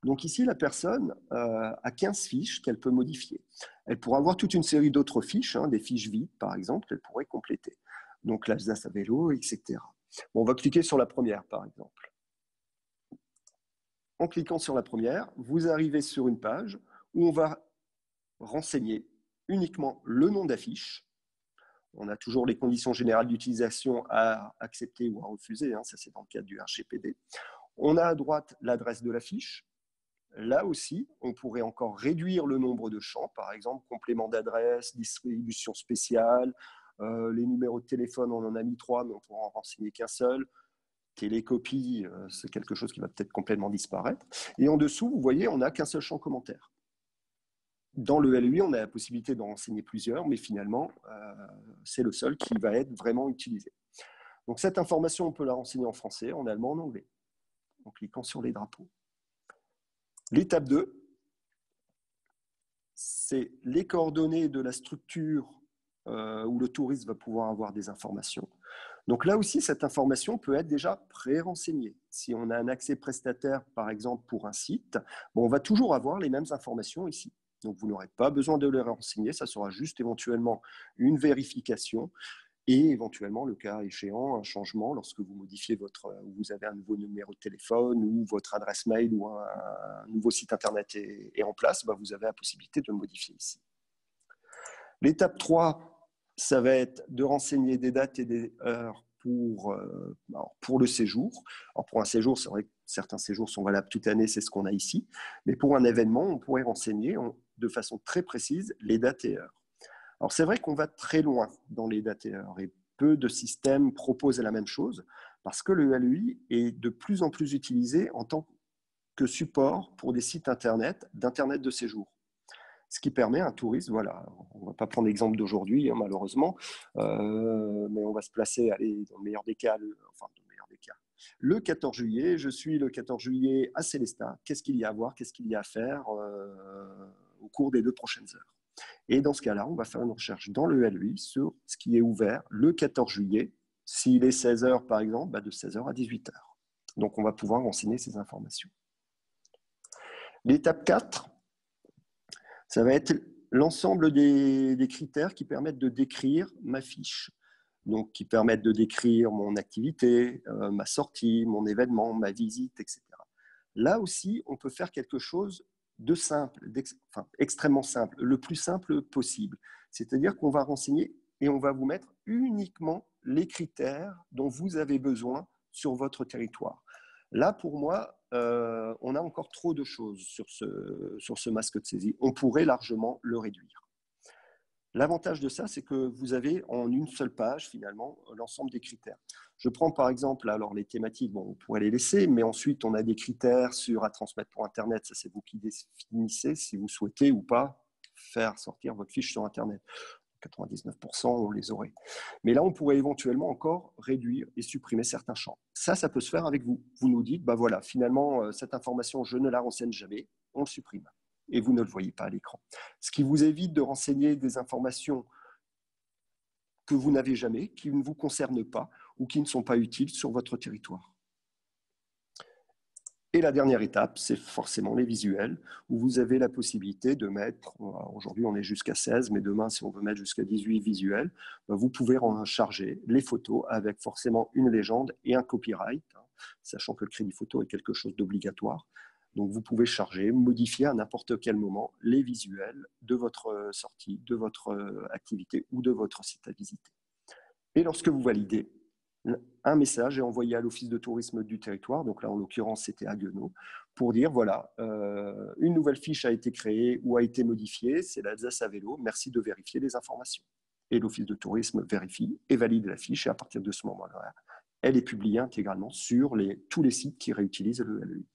Donc ici, la personne a 15 fiches qu'elle peut modifier. Elle pourra avoir toute une série d'autres fiches, des fiches vides par exemple, qu'elle pourrait compléter. Donc l'Alsace à vélo, etc. Bon, on va cliquer sur la première, par exemple. En cliquant sur la première, vous arrivez sur une page où on va renseigner uniquement le nom d'affiche. On a toujours les conditions générales d'utilisation à accepter ou à refuser, hein, ça c'est dans le cadre du RGPD. On a à droite l'adresse de la fiche. Là aussi, on pourrait encore réduire le nombre de champs, par exemple complément d'adresse, distribution spéciale, les numéros de téléphone, on en a mis 3, mais on pourra en renseigner qu'un seul. Télécopie, c'est quelque chose qui va peut-être complètement disparaître. Et en dessous, vous voyez, on n'a qu'un seul champ commentaire. Dans le LEI, on a la possibilité d'en renseigner plusieurs, mais finalement, c'est le seul qui va être vraiment utilisé. Donc cette information, on peut la renseigner en français, en allemand, en anglais, en cliquant sur les drapeaux. L'étape 2, c'est les coordonnées de la structure où le touriste va pouvoir avoir des informations. Donc là aussi, cette information peut être déjà pré-renseignée. Si on a un accès prestataire, par exemple, pour un site, bon, on va toujours avoir les mêmes informations ici. Donc vous n'aurez pas besoin de les renseigner, ça sera juste éventuellement une vérification et éventuellement, le cas échéant, un changement lorsque vous modifiez vous avez un nouveau numéro de téléphone ou votre adresse mail ou un nouveau site internet est en place, bah, vous avez la possibilité de le modifier ici. L'étape 3, ça va être de renseigner des dates et des heures pour le séjour. Alors pour un séjour, c'est vrai que certains séjours sont valables toute l'année, c'est ce qu'on a ici, mais pour un événement, on pourrait renseigner de façon très précise les dates et heures. Alors c'est vrai qu'on va très loin dans les dates et heures et peu de systèmes proposent la même chose parce que le LEI est de plus en plus utilisé en tant que support pour des sites d'internet de séjour. Ce qui permet à un touriste, voilà, on ne va pas prendre l'exemple d'aujourd'hui, hein, malheureusement, mais on va se placer, allez, dans le meilleur des cas, le 14 juillet, je suis le 14 juillet à Célestat, qu'est-ce qu'il y a à voir, qu'est-ce qu'il y a à faire au cours des 2 prochaines heures. Et dans ce cas-là, on va faire une recherche dans le LEI sur ce qui est ouvert le 14 juillet, s'il est 16 h par exemple, bah de 16 h à 18 h. Donc on va pouvoir renseigner ces informations. L'étape 4, ça va être l'ensemble des critères qui permettent de décrire ma fiche. Donc, qui permettent de décrire mon activité, ma sortie, mon événement, ma visite, etc. Là aussi, on peut faire quelque chose de simple, extrêmement simple, le plus simple possible. C'est-à-dire qu'on va renseigner et on va vous mettre uniquement les critères dont vous avez besoin sur votre territoire. Là, pour moi, on a encore trop de choses sur ce masque de saisie. On pourrait largement le réduire. L'avantage de ça, c'est que vous avez en une seule page, finalement, l'ensemble des critères. Je prends par exemple, alors les thématiques, bon, on pourrait les laisser, mais ensuite, on a des critères à transmettre pour Internet. Ça, c'est vous qui définissez si vous souhaitez ou pas faire sortir votre fiche sur Internet. 99%, on les aurait. Mais là, on pourrait éventuellement encore réduire et supprimer certains champs. Ça peut se faire avec vous. Vous nous dites, bah voilà, finalement, cette information, je ne la renseigne jamais, on le supprime. Et vous ne le voyez pas à l'écran. Ce qui vous évite de renseigner des informations que vous n'avez jamais, qui ne vous concernent pas ou qui ne sont pas utiles sur votre territoire. Et la dernière étape, c'est forcément les visuels, où vous avez la possibilité de mettre, aujourd'hui on est jusqu'à 16, mais demain si on veut mettre jusqu'à 18 visuels, vous pouvez en charger les photos avec forcément une légende et un copyright, sachant que le crédit photo est quelque chose d'obligatoire. Donc, vous pouvez charger, modifier à n'importe quel moment les visuels de votre sortie, de votre activité ou de votre site à visiter. Et lorsque vous validez, un message est envoyé à l'Office de tourisme du territoire, donc là en l'occurrence c'était à Guenot, pour dire voilà, une nouvelle fiche a été créée ou a été modifiée, c'est l'Alsace à vélo, merci de vérifier les informations. Et l'Office de tourisme vérifie et valide la fiche et à partir de ce moment-là, elle est publiée intégralement sur tous les sites qui réutilisent le LEI.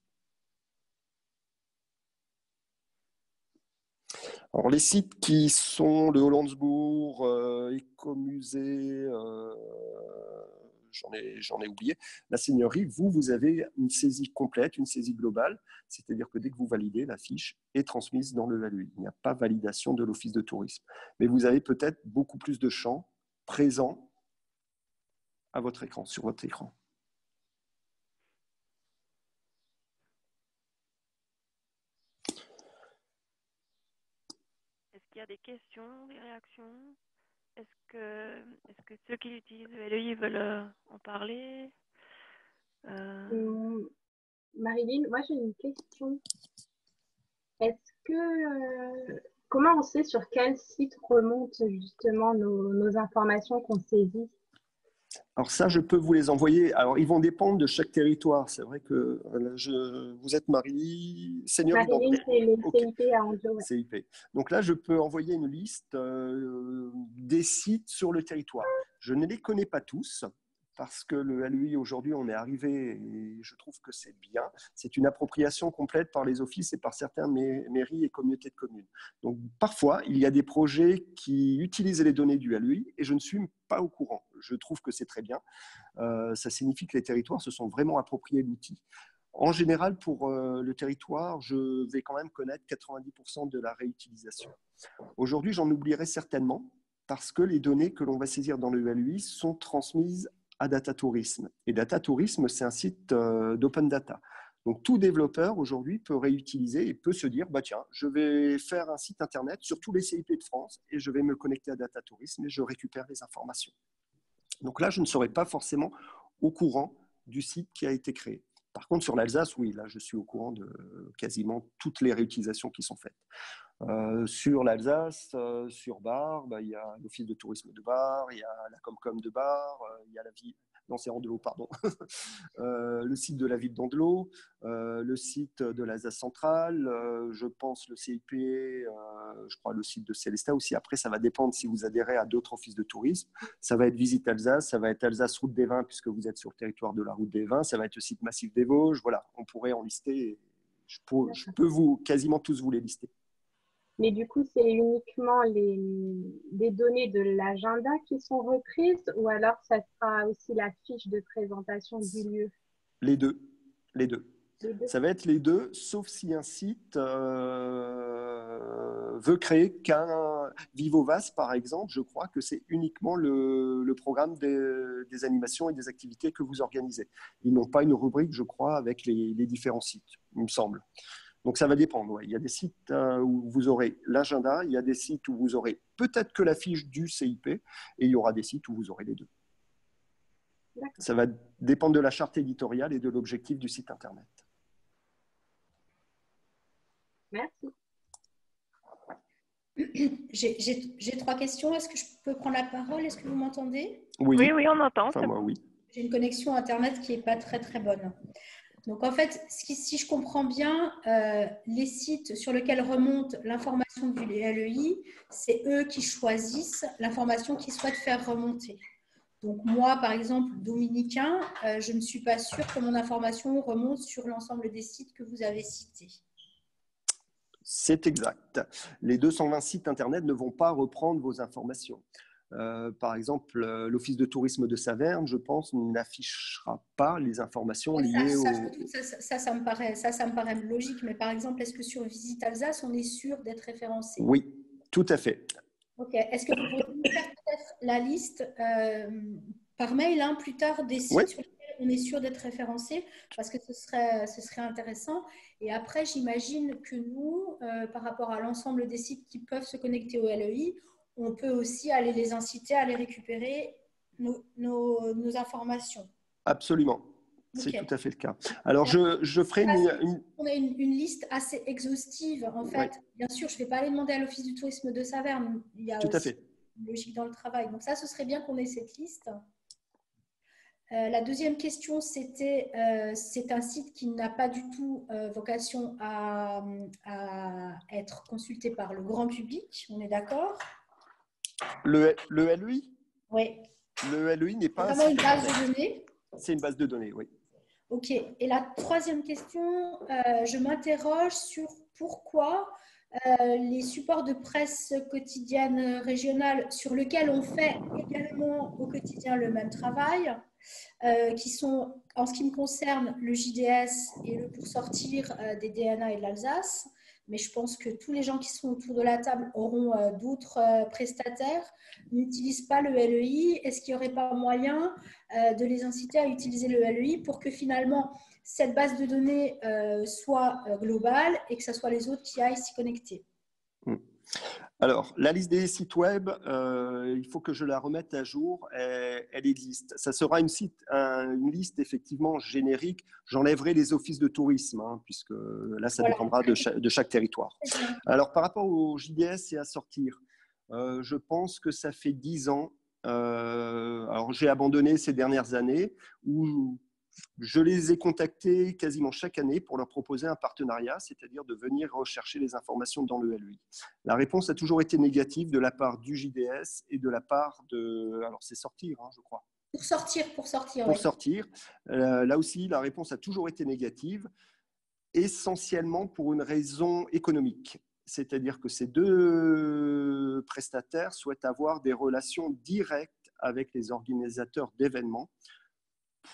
Alors, les sites qui sont le Hollandsbourg, Écomusée, j'en ai oublié, la Seigneurie, vous avez une saisie complète, une saisie globale, c'est-à-dire que dès que vous validez, la fiche est transmise dans le LEI. Il n'y a pas validation de l'Office de tourisme. Mais vous avez peut-être beaucoup plus de champs présents à votre écran, sur votre écran. Il y a des questions, des réactions? Est-ce que ceux qui utilisent le LEI veulent en parler? Marilyn, moi j'ai une question. Est-ce que comment on sait sur quel site remontent justement nos informations qu'on saisit? Alors ça, je peux vous les envoyer. Alors, ils vont dépendre de chaque territoire. C'est vrai que vous êtes Seigneurie Marilyn, c'est les Ok. CIP à Angelo. Ouais. CIP. Donc là, je peux envoyer une liste des sites sur le territoire. Je ne les connais pas tous parce que le LEI, aujourd'hui, on est arrivé et je trouve que c'est bien. C'est une appropriation complète par les offices et par certaines mairies et communautés de communes. Donc parfois, il y a des projets qui utilisent les données du LEI et je ne suis pas au courant. Je trouve que c'est très bien. Ça signifie que les territoires se sont vraiment appropriés l'outil. En général, pour le territoire, je vais quand même connaître 90% de la réutilisation. Aujourd'hui, j'en oublierai certainement parce que les données que l'on va saisir dans le LEI sont transmises à Data Tourisme. Et Data Tourisme, c'est un site d'open data. Donc, tout développeur aujourd'hui peut réutiliser et peut se dire, bah, tiens, je vais faire un site internet sur tous les CIP de France et je vais me connecter à Data Tourisme et je récupère les informations. Donc là, je ne serai pas forcément au courant du site qui a été créé. Par contre, sur l'Alsace, oui, là, je suis au courant de quasiment toutes les réutilisations qui sont faites. Sur l'Alsace, sur Bar, il y a l'Office de tourisme de Bar, il y a la Comcom de Bar, il y a la ville, non c'est Andelot, pardon, le site de la ville d'Andelot, le site de l'Alsace centrale, je pense le CIP, je crois le site de Célestat aussi. Après, ça va dépendre si vous adhérez à d'autres offices de tourisme. Ça va être Visite Alsace, ça va être Alsace Route des Vins, puisque vous êtes sur le territoire de la Route des Vins, ça va être le site Massif des Vosges, voilà, on pourrait en lister, je peux quasiment tous vous les lister. Mais du coup, c'est uniquement des données de l'agenda qui sont reprises ou alors ça sera aussi la fiche de présentation du lieu? Les deux. Ça va être les deux, sauf si un site veut créer qu'un Vivovas, par exemple. Je crois que c'est uniquement le programme des animations et des activités que vous organisez. Ils n'ont pas une rubrique, je crois, avec les différents sites, il me semble. Donc, ça va dépendre. Ouais. Il y a des sites où vous aurez l'agenda, il y a des sites où vous aurez peut-être que la fiche du CIP, et il y aura des sites où vous aurez les deux. Ça va dépendre de la charte éditoriale et de l'objectif du site Internet. Merci. J'ai 3 questions. Est-ce que je peux prendre la parole? Est-ce que vous m'entendez? Oui, on entend. Enfin, moi, oui. J'ai une connexion Internet qui n'est pas très, très bonne. Donc, en fait, si je comprends bien, les sites sur lesquels remonte l'information du LEI, c'est eux qui choisissent l'information qu'ils souhaitent faire remonter. Donc, moi, par exemple, dominicain, je ne suis pas sûre que mon information remonte sur l'ensemble des sites que vous avez cités. C'est exact. Les 220 sites Internet ne vont pas reprendre vos informations. Par exemple, l'Office de tourisme de Saverne, je pense, n'affichera pas les informations liées au… Ça me paraît logique, mais par exemple, est-ce que sur Visite Alsace, on est sûr d'être référencé? Oui, tout à fait. Ok. Est-ce que vous pourriez nous faire peut-être la liste par mail plus tard des sites sur lesquels on est sûr d'être référencé? Parce que ce serait intéressant. Et après, j'imagine que nous, par rapport à l'ensemble des sites qui peuvent se connecter au LEI, on peut aussi aller les inciter à aller récupérer nos informations. Absolument. C'est tout à fait le cas. Alors, je ferai On a une liste assez exhaustive, en fait. Bien sûr, je ne vais pas aller demander à l'Office du tourisme de Saverne. Il y a aussi une logique dans le travail. Donc ça, ce serait bien qu'on ait cette liste. La deuxième question, c'était, c'est un site qui n'a pas du tout vocation à être consulté par le grand public. On est d'accord? Le LEI? Oui. Le LEI n'est pas vraiment une base de données? C'est une base de données, oui. Ok. Et la troisième question, je m'interroge sur pourquoi les supports de presse quotidienne régionale sur lesquels on fait également au quotidien le même travail, qui sont, en ce qui me concerne, le JDS et le Pour sortir des DNA et de l'Alsace, mais je pense que tous les gens qui sont autour de la table auront d'autres prestataires, n'utilisent pas le LEI. Est-ce qu'il n'y aurait pas moyen de les inciter à utiliser le LEI pour que finalement cette base de données soit globale et que ce soit les autres qui aillent s'y connecter? Alors, la liste des sites web, il faut que je la remette à jour. Elle existe. Ça sera une liste effectivement générique. J'enlèverai les offices de tourisme, hein, puisque là, ça dépendra de chaque territoire. Alors, par rapport au JDS et à sortir, je pense que ça fait 10 ans. Alors, j'ai abandonné ces dernières années où je les ai contactés quasiment chaque année pour leur proposer un partenariat, c'est-à-dire de venir rechercher les informations dans le LEI. La réponse a toujours été négative de la part du JDS et de la part de... Alors, c'est sortir, hein, je crois. Pour sortir. Pour sortir. Là aussi, la réponse a toujours été négative, essentiellement pour une raison économique. C'est-à-dire que ces deux prestataires souhaitent avoir des relations directes avec les organisateurs d'événements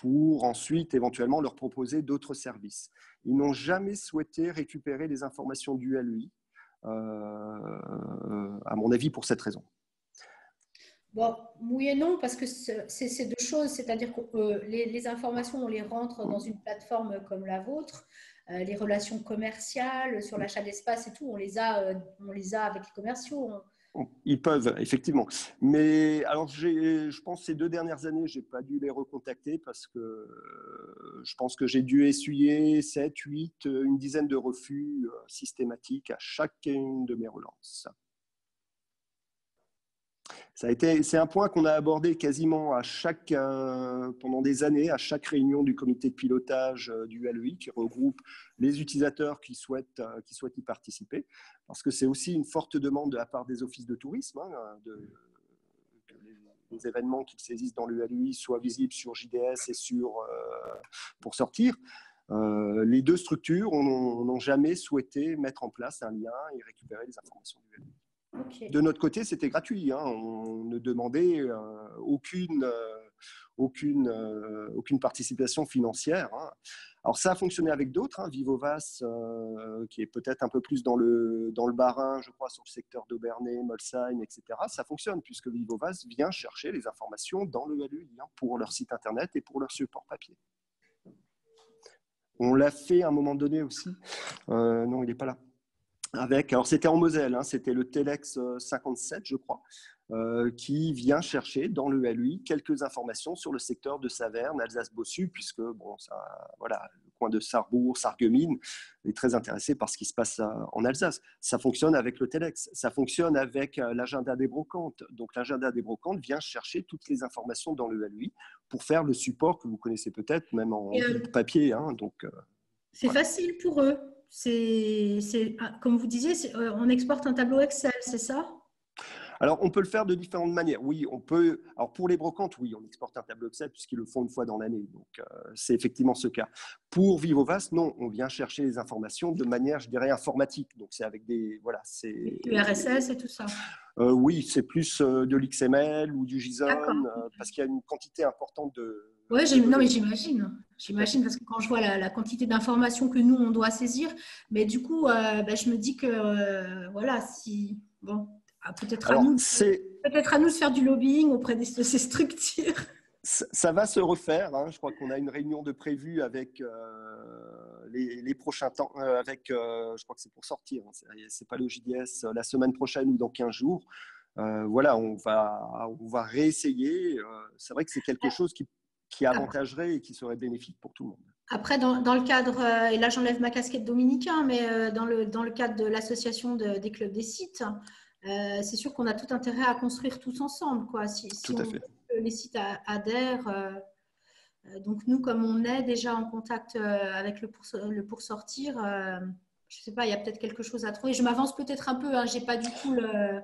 pour ensuite éventuellement leur proposer d'autres services. Ils n'ont jamais souhaité récupérer les informations du LEI, à mon avis, pour cette raison. Bon, oui et non, parce que c'est deux choses, c'est-à-dire que les informations, on les rentre dans une plateforme comme la vôtre, les relations commerciales sur l'achat d'espace et tout, on les a avec les commerciaux. Ils peuvent, effectivement. Mais alors, je pense que ces 2 dernières années, je n'ai pas dû les recontacter parce que je pense que j'ai dû essuyer 7, 8, une dizaine de refus systématiques à chacune de mes relances. C'est un point qu'on a abordé quasiment pendant des années, à chaque réunion du comité de pilotage du LEI qui regroupe les utilisateurs qui souhaitent y participer, parce que c'est aussi une forte demande de la part des offices de tourisme, hein, que les événements qu'ils saisissent dans le LEI soient visibles sur JDS et pour sortir. Les deux structures n'ont jamais souhaité mettre en place un lien et récupérer les informations du LEI. Okay. De notre côté, c'était gratuit. Hein. On ne demandait aucune participation financière. Hein. Alors, ça a fonctionné avec d'autres. Hein. Vivovas, qui est peut-être un peu plus dans le Bas-Rhin, je crois, sur le secteur d'Aubernay, Molsheim, etc. Ça fonctionne puisque Vivovas vient chercher les informations dans le LEI, hein, pour leur site internet et pour leur support papier. On l'a fait à un moment donné aussi. Non, il n'est pas là. Alors c'était en Moselle, hein, c'était le Telex 57, je crois, qui vient chercher dans le LEI quelques informations sur le secteur de Saverne, Alsace-Bossu, puisque bon, voilà, le coin de Sarrebourg, Sarreguemines est très intéressé par ce qui se passe en Alsace. Ça fonctionne avec le Telex, ça fonctionne avec l'agenda des brocantes. Donc l'agenda des brocantes vient chercher toutes les informations dans le LEI pour faire le support que vous connaissez peut-être, même en papier. Hein, c'est voilà. Facile pour eux. Comme vous disiez, on exporte un tableau Excel, c'est ça? Alors, on peut le faire de différentes manières. Oui, on peut. Alors, pour les brocantes, oui, on exporte un tableau Excel puisqu'ils le font une fois dans l'année. Donc, c'est effectivement ce cas. Pour Vivovas, non, on vient chercher les informations de manière, je dirais, informatique. Donc, c'est avec des. Voilà, c'est. Du RSS et tout ça. Oui, c'est plus de l'XML ou du JSON parce qu'il y a une quantité importante de. Oui, non, mais j'imagine. J'imagine parce que quand je vois la quantité d'informations que nous, on doit saisir, mais du coup, je me dis que, voilà, si. Bon, peut-être à nous de faire du lobbying auprès de ces structures. Ça va se refaire. Hein. Je crois qu'on a une réunion de prévue avec les prochains temps. Je crois que c'est pour sortir. Hein. C'est pas le JDS la semaine prochaine ou dans 15 jours. Voilà, on va réessayer. C'est vrai que c'est quelque chose qui avantagerait et qui serait bénéfique pour tout le monde. Après, dans le cadre, et là j'enlève ma casquette dominicain, mais dans le cadre de l'association des clubs des sites, c'est sûr qu'on a tout intérêt à construire tous ensemble, quoi. Si tout à fait. Les sites adhèrent, donc nous, comme on est déjà en contact avec le pour sortir, je ne sais pas, il y a peut-être quelque chose à trouver. Je m'avance peut-être un peu, hein, j'ai pas du tout le...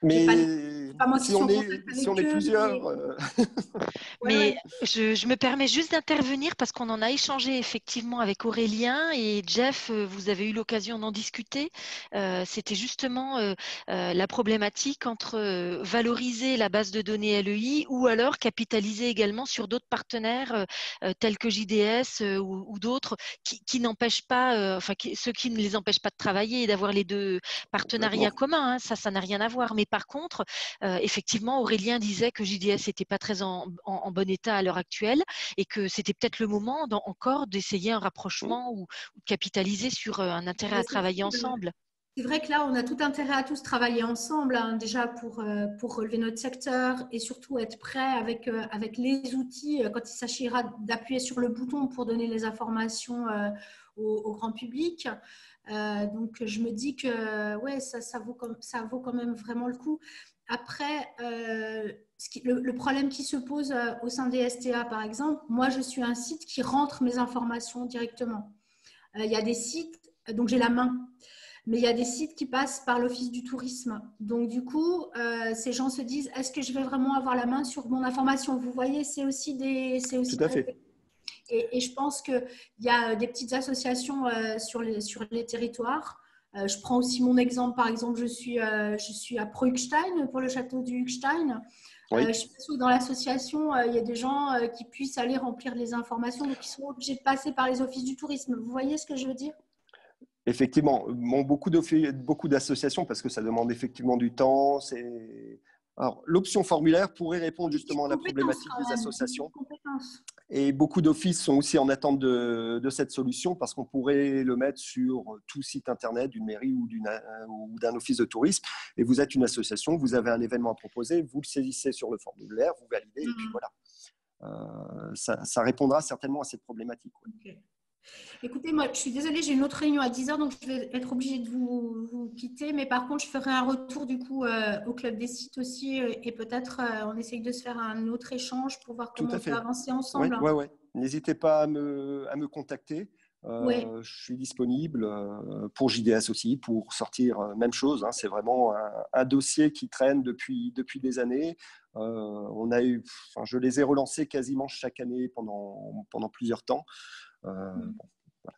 Mais si on est plusieurs… Mais je me permets juste d'intervenir parce qu'on en a échangé effectivement avec Aurélien et Jeff, vous avez eu l'occasion d'en discuter. C'était justement la problématique entre valoriser la base de données LEI ou alors capitaliser également sur d'autres partenaires tels que JDS ou d'autres qui n'empêchent pas, ceux qui ne les empêchent pas de travailler et d'avoir les deux partenariats communs. Hein, ça n'a rien à voir. Mais par contre, effectivement, Aurélien disait que JDS n'était pas très en bon état à l'heure actuelle et que c'était peut-être le moment encore d'essayer un rapprochement ou de capitaliser sur un intérêt à travailler ensemble. C'est vrai que là, on a tout intérêt à tous travailler ensemble, hein, déjà pour relever notre secteur et surtout être prêt avec les outils quand il s'agira d'appuyer sur le bouton pour donner les informations au grand public. Donc, je me dis que ouais, ça vaut quand même vraiment le coup. Après, le problème qui se pose au sein des STA, par exemple, moi, je suis un site qui rentre mes informations directement. Il y a des sites, donc j'ai la main. Mais il y a des sites qui passent par l'Office du tourisme. Donc, du coup, ces gens se disent, est-ce que je vais vraiment avoir la main sur mon information? Vous voyez, c'est aussi Tout à fait. Et je pense qu'il y a des petites associations sur les territoires. Je prends aussi mon exemple. Par exemple, je suis à Pro-Huckstein, pour le château du Huckstein. Oui. Je suis sûre que dans l'association, il y a des gens qui puissent aller remplir les informations, donc ils sont obligés de passer par les offices du tourisme. Vous voyez ce que je veux dire? Effectivement, bon, beaucoup d'associations, parce que ça demande effectivement du temps. Alors, l'option formulaire pourrait répondre justement à la problématique des associations. Et beaucoup d'offices sont aussi en attente de cette solution, parce qu'on pourrait le mettre sur tout site internet d'une mairie ou d'un office de tourisme. Et vous êtes une association, vous avez un événement à proposer, vous le saisissez sur le formulaire, vous validez, et puis voilà. Ça répondra certainement à cette problématique. Okay. Écoutez, moi, je suis désolée, j'ai une autre réunion à 10h, donc je vais être obligée de vous quitter. Mais par contre, je ferai un retour du coup au Club des sites aussi et peut-être on essaye de se faire un autre échange pour voir comment on peut avancer ensemble. Oui. N'hésitez pas à me contacter. Je suis disponible pour JDS aussi, pour sortir même chose. Hein, c'est vraiment un dossier qui traîne depuis des années. Je les ai relancés quasiment chaque année pendant plusieurs temps. Voilà.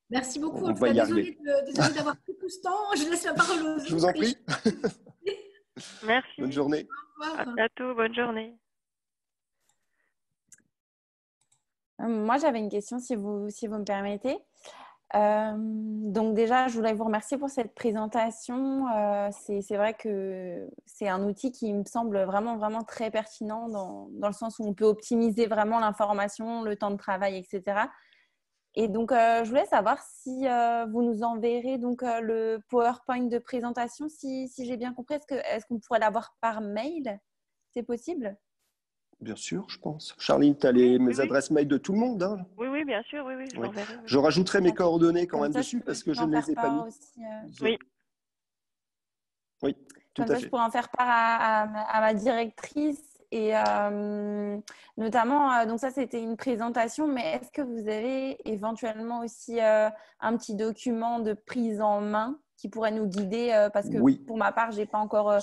Merci beaucoup. En tout cas, désolée d'avoir pris tout ce temps. Je laisse la parole aux autres. Je vous en prie. Merci. Bonne journée. Au revoir. À bientôt. Bonne journée. Moi, j'avais une question, si vous me permettez. Donc déjà, je voulais vous remercier pour cette présentation. C'est vrai que c'est un outil qui me semble vraiment, vraiment très pertinent dans le sens où on peut optimiser vraiment l'information, le temps de travail, etc. Et donc, je voulais savoir si vous nous enverrez donc, le PowerPoint de présentation, si j'ai bien compris. Est-ce qu'on pourrait l'avoir par mail? C'est possible? Bien sûr, je pense. Charline, tu as mes adresses mail de tout le monde. Hein. Oui, bien sûr. Oui, je l'enverrai. Je rajouterai mes coordonnées quand même ça, dessus parce que je ne les ai pas mis. Oui. Oui, tout Comme à ça, fait. je pourrais en faire part à ma directrice. Et notamment, donc ça, c'était une présentation, mais est-ce que vous avez éventuellement aussi un petit document de prise en main qui pourrait nous guider parce que pour ma part, je n'ai pas encore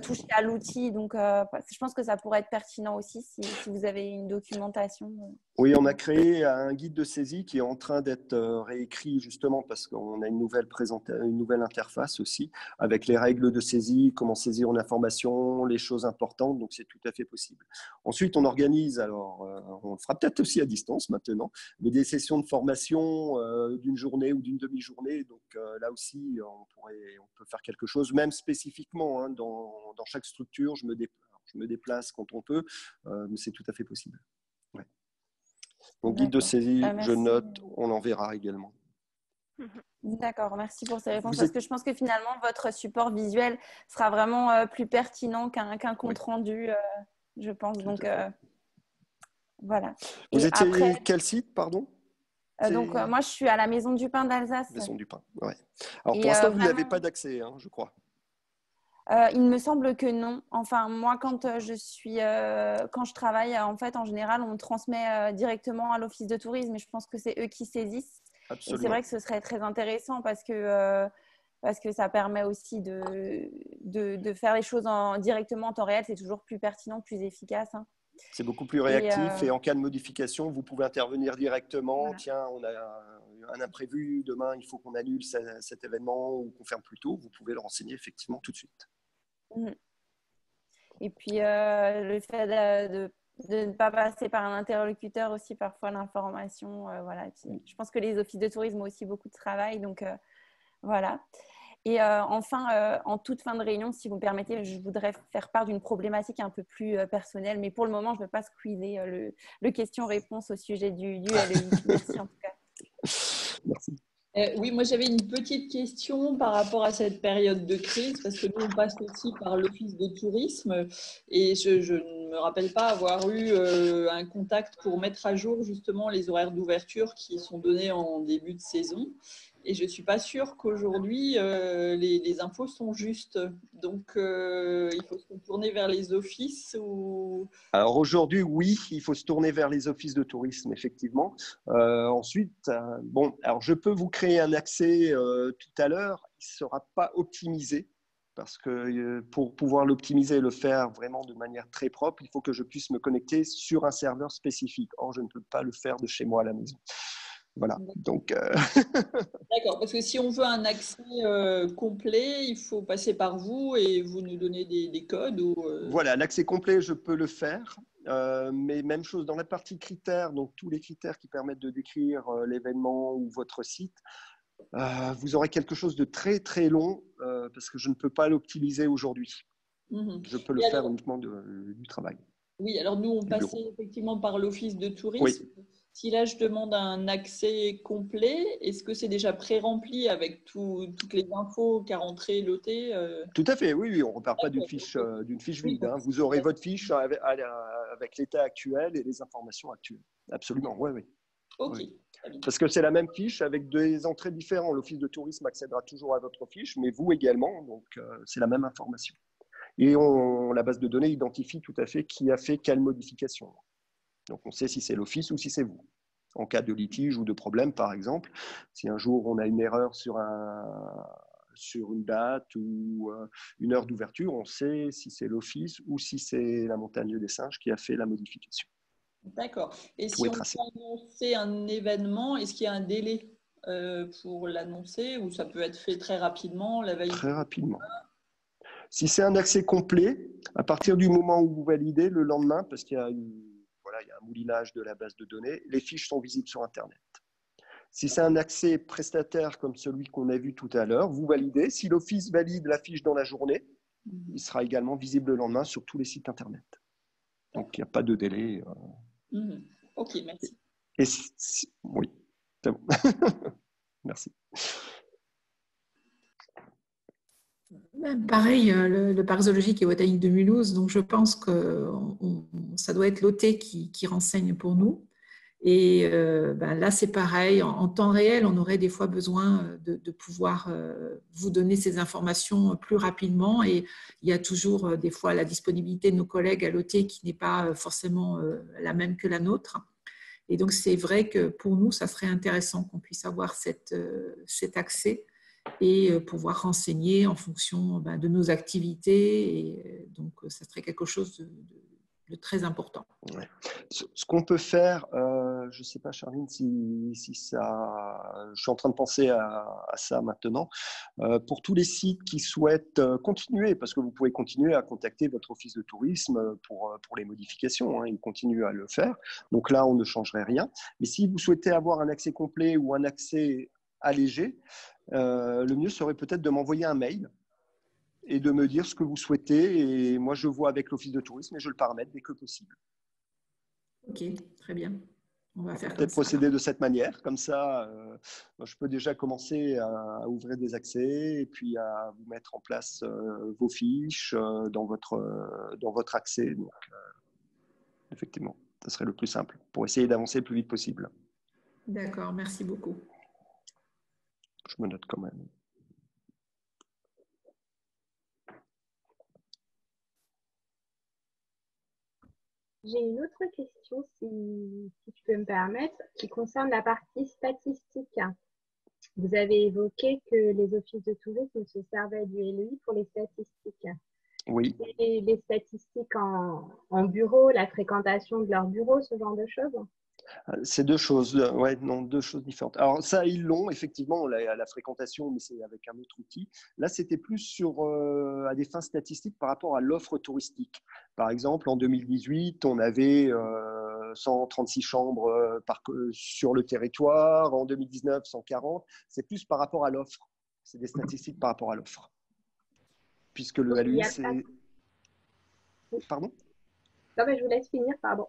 touché à l'outil. Donc, je pense que ça pourrait être pertinent aussi si vous avez une documentation. Oui, on a créé un guide de saisie qui est en train d'être réécrit justement parce qu'on a une nouvelle interface aussi avec les règles de saisie, comment saisir une information, les choses importantes. Donc, c'est tout à fait possible. Ensuite, on organise, alors on le fera peut-être aussi à distance maintenant, mais des sessions de formation d'une journée ou d'une demi-journée. Donc, là aussi, on peut faire quelque chose, même spécifiquement dans chaque structure. Je me déplace quand on peut, mais c'est tout à fait possible. Ouais. Donc, guide de saisie, je note, on l'enverra également. D'accord, merci pour ces réponses parce que je pense que finalement, votre support visuel sera vraiment plus pertinent qu'un compte rendu, je pense. Donc, voilà. Vous étiez quel site, pardon? Donc, moi, je suis à la Maison du Pain d'Alsace. Maison du Pain, ouais. Alors, pour l'instant, vous n'avez pas d'accès, je crois. Il me semble que non. Enfin, moi, quand je travaille, en fait, en général, on me transmet directement à l'office de tourisme et je pense que c'est eux qui saisissent. Absolument. Et c'est vrai que ce serait très intéressant parce que ça permet aussi de faire les choses directement en temps réel. C'est toujours plus pertinent, plus efficace. Hein. C'est beaucoup plus réactif et en cas de modification, vous pouvez intervenir directement. Voilà. Tiens, on a un imprévu, demain il faut qu'on annule cet événement ou qu'on ferme plus tôt. Vous pouvez le renseigner effectivement tout de suite. Et puis le fait de ne pas passer par un interlocuteur aussi, parfois l'information. Voilà. Je pense que les offices de tourisme ont aussi beaucoup de travail. Donc voilà. Et enfin, en toute fin de réunion, si vous me permettez, je voudrais faire part d'une problématique un peu plus personnelle. Mais pour le moment, je ne veux pas squeezer le question-réponse au sujet du LEI. Merci en tout cas. Merci. Oui, moi j'avais une petite question par rapport à cette période de crise, parce que nous on passe aussi par l'Office de tourisme et je ne me rappelle pas avoir eu un contact pour mettre à jour justement les horaires d'ouverture qui sont donnés en début de saison. Et je ne suis pas sûre qu'aujourd'hui les infos sont justes. Donc il faut se tourner vers les offices ou… Alors aujourd'hui, oui, il faut se tourner vers les offices de tourisme, effectivement. Ensuite, bon, alors je peux vous créer un accès tout à l'heure. Il ne sera pas optimisé parce que pour pouvoir l'optimiser et le faire vraiment de manière très propre, il faut que je puisse me connecter sur un serveur spécifique. Or, je ne peux pas le faire de chez moi à la maison. Voilà, donc… D'accord, parce que si on veut un accès complet, il faut passer par vous et vous nous donnez des codes ou… Voilà, l'accès complet, je peux le faire. Mais même chose dans la partie critères, donc tous les critères qui permettent de décrire l'événement ou votre site, vous aurez quelque chose de très très long parce que je ne peux pas l'optimiser aujourd'hui. Je peux le faire uniquement du travail. Oui, alors nous, on passait effectivement par l'Office de tourisme. Oui. Si là, je demande un accès complet, est-ce que c'est déjà pré-rempli avec toutes les infos qu'a rentré l'OT Tout à fait, oui, on ne repart pas d'une fiche vide. Hein. Vous aurez votre fiche avec l'état actuel et les informations actuelles. Absolument, oui, oui. Ok. Oui. Parce que c'est la même fiche avec des entrées différentes. L'Office de tourisme accédera toujours à votre fiche, mais vous également, donc c'est la même information. Et la base de données identifie tout à fait qui a fait quelle modification. Donc, on sait si c'est l'Office ou si c'est vous. En cas de litige ou de problème, par exemple, si un jour on a une erreur sur une date ou une heure d'ouverture, on sait si c'est l'Office ou si c'est la Montagne des Singes qui a fait la modification. D'accord. Et si on veut annoncer un événement, est-ce qu'il y a un délai pour l'annoncer ou ça peut être fait très rapidement la veille? Très rapidement. Si c'est un accès complet, à partir du moment où vous validez, le lendemain, parce qu'il y a un moulinage de la base de données, les fiches sont visibles sur Internet. Si c'est un accès prestataire comme celui qu'on a vu tout à l'heure, vous validez. Si l'Office valide la fiche dans la journée, il sera également visible le lendemain sur tous les sites Internet. Donc, il n'y a pas de délai. Ok, merci. Oui, c'est bon. Merci. Pareil, le parc zoologique et botanique de Mulhouse, donc je pense que ça doit être l'OT qui renseigne pour nous. Et là, c'est pareil, en temps réel, on aurait des fois besoin de pouvoir vous donner ces informations plus rapidement. Et il y a toujours des fois la disponibilité de nos collègues à l'OT qui n'est pas forcément la même que la nôtre. Et donc, c'est vrai que pour nous, ça serait intéressant qu'on puisse avoir cet accès et pouvoir renseigner en fonction de nos activités. Et donc, ça serait quelque chose de très important. Ouais. Ce qu'on peut faire, je ne sais pas, Charline, si ça… Je suis en train de penser à ça maintenant. Pour tous les sites qui souhaitent continuer, parce que vous pouvez continuer à contacter votre office de tourisme pour les modifications, hein, ils continuent à le faire. Donc là, on ne changerait rien. Mais si vous souhaitez avoir un accès complet ou un accès allégé, le mieux serait peut-être de m'envoyer un mail et de me dire ce que vous souhaitez. Et moi, je vois avec l'Office de tourisme et je le paramètre dès que possible. Ok, très bien. On va faire comme peut-être ça. procéder de cette manière. Comme ça, je peux déjà commencer à ouvrir des accès et puis à vous mettre en place vos fiches dans votre accès. Donc, effectivement, ça serait le plus simple pour essayer d'avancer le plus vite possible. D'accord, merci beaucoup. Je me note quand même. J'ai une autre question, si tu peux me permettre, qui concerne la partie statistique. Vous avez évoqué que les offices de tourisme se servaient du LEI pour les statistiques. Oui. Et les statistiques en bureau, la fréquentation de leur bureau, ce genre de choses? C'est deux choses, ouais, non, deux choses différentes. Alors ça, ils l'ont effectivement, la fréquentation, mais c'est avec un autre outil. Là, c'était plus à des fins statistiques par rapport à l'offre touristique. Par exemple, en 2018, on avait 136 chambres sur le territoire. En 2019, 140. C'est plus par rapport à l'offre. C'est des statistiques par rapport à l'offre. Puisque le LEI, c'est… Pardon ? Non, mais je vous laisse finir, pardon.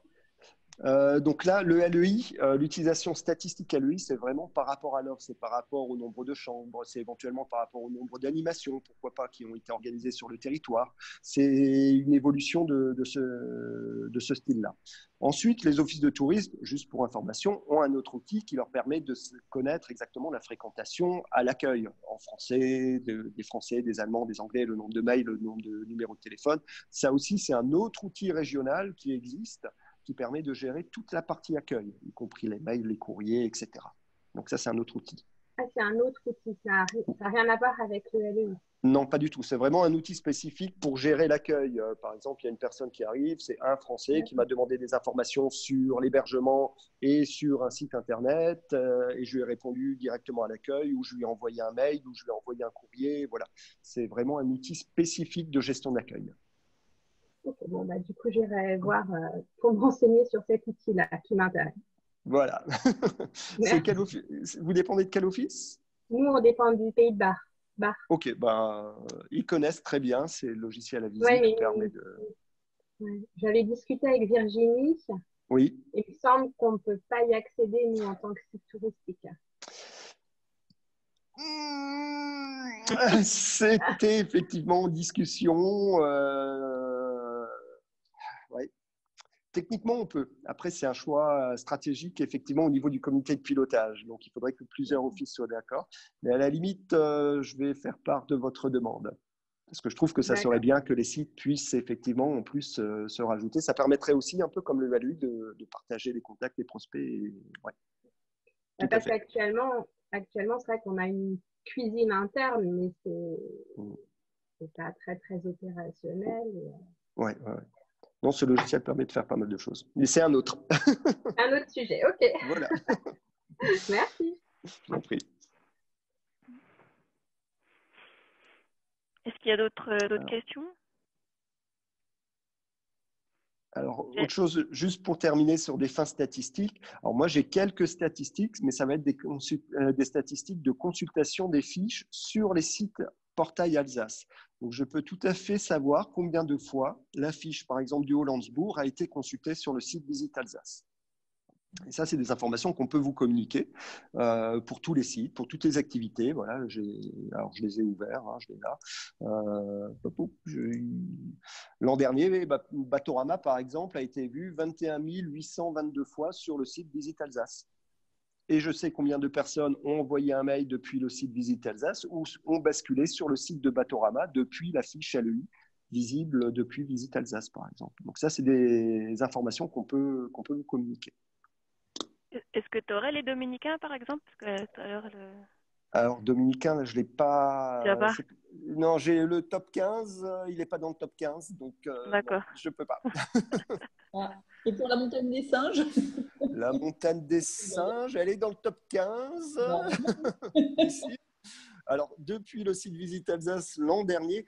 Donc là, le LEI, l'utilisation statistique LEI, c'est vraiment par rapport à l'offre, c'est par rapport au nombre de chambres, c'est éventuellement par rapport au nombre d'animations, pourquoi pas, qui ont été organisées sur le territoire. C'est une évolution de ce style-là. Ensuite, les offices de tourisme, juste pour information, ont un autre outil qui leur permet de connaître exactement la fréquentation à l'accueil, en français, des Français, des Allemands, des Anglais, le nombre de mails, le nombre de numéros de téléphone. Ça aussi, c'est un autre outil régional qui existe, qui permet de gérer toute la partie accueil, y compris les mails, les courriers, etc. Donc ça, c'est un autre outil. Ah, c'est un autre outil, ça n'a rien à voir avec le LEI. Non, pas du tout. C'est vraiment un outil spécifique pour gérer l'accueil. Par exemple, il y a une personne qui arrive, c'est un Français qui m'a demandé des informations sur l'hébergement et sur un site Internet, et je lui ai répondu directement à l'accueil, ou je lui ai envoyé un mail, ou je lui ai envoyé un courrier. Voilà. C'est vraiment un outil spécifique de gestion d'accueil. Ok, bon, bah, du coup, j'irai voir pour me renseigner sur cet outil-là qui m'intéresse. Voilà. Vous dépendez de quel office? Nous, on dépend du Pays de Bar. Ok, ben, ils connaissent très bien ces logiciels à visite. Ouais, permet de... J'avais discuté avec Virginie. Oui. Il me semble qu'on ne peut pas y accéder, nous, en tant que site touristique. C'était effectivement en discussion. Ouais. Techniquement, on peut. Après, c'est un choix stratégique, effectivement, au niveau du comité de pilotage. Donc, il faudrait que plusieurs offices soient d'accord. Mais à la limite, je vais faire part de votre demande. Parce que je trouve que ça serait bien que les sites puissent effectivement, en plus, se rajouter. Ça permettrait aussi, un peu comme le Value, de partager les contacts, les prospects. Et... Ouais. Parce qu'actuellement, c'est vrai qu'on a une cuisine interne, mais c'est pas très, très opérationnel. Ouais. Non, ce logiciel permet de faire pas mal de choses. Mais c'est un autre. Un autre sujet, ok. Voilà. Merci. Je vous en prie. Est-ce qu'il y a d'autres questions? Alors, autre chose, juste pour terminer sur des fins statistiques. Alors, moi, j'ai quelques statistiques, mais ça va être des statistiques de consultation des fiches sur les sites Portail Alsace. Donc, je peux tout à fait savoir combien de fois la fiche, par exemple, du Hollandsbourg a été consultée sur le site Visite Alsace. Et ça, c'est des informations qu'on peut vous communiquer pour tous les sites, pour toutes les activités. Voilà, alors, je les ai ouverts, hein, je l'ai là. L'an dernier, Batorama, par exemple, a été vu 21 822 fois sur le site Visite Alsace. Et je sais combien de personnes ont envoyé un mail depuis le site Visite Alsace ou ont basculé sur le site de Batorama depuis la fiche LEI, visible depuis Visite Alsace, par exemple. Donc ça, c'est des informations qu'on peut vous communiquer. Est-ce que tu aurais les Dominicains, par exemple? Parce que tout à l'heure, Alors, Dominicain, je ne l'ai pas. Non, j'ai le top 15, il n'est pas dans le top 15, donc non, je ne peux pas. Et pour la montagne des singes? La montagne des singes, elle est dans le top 15. Ici. Alors, depuis le site Visite Alsace l'an dernier,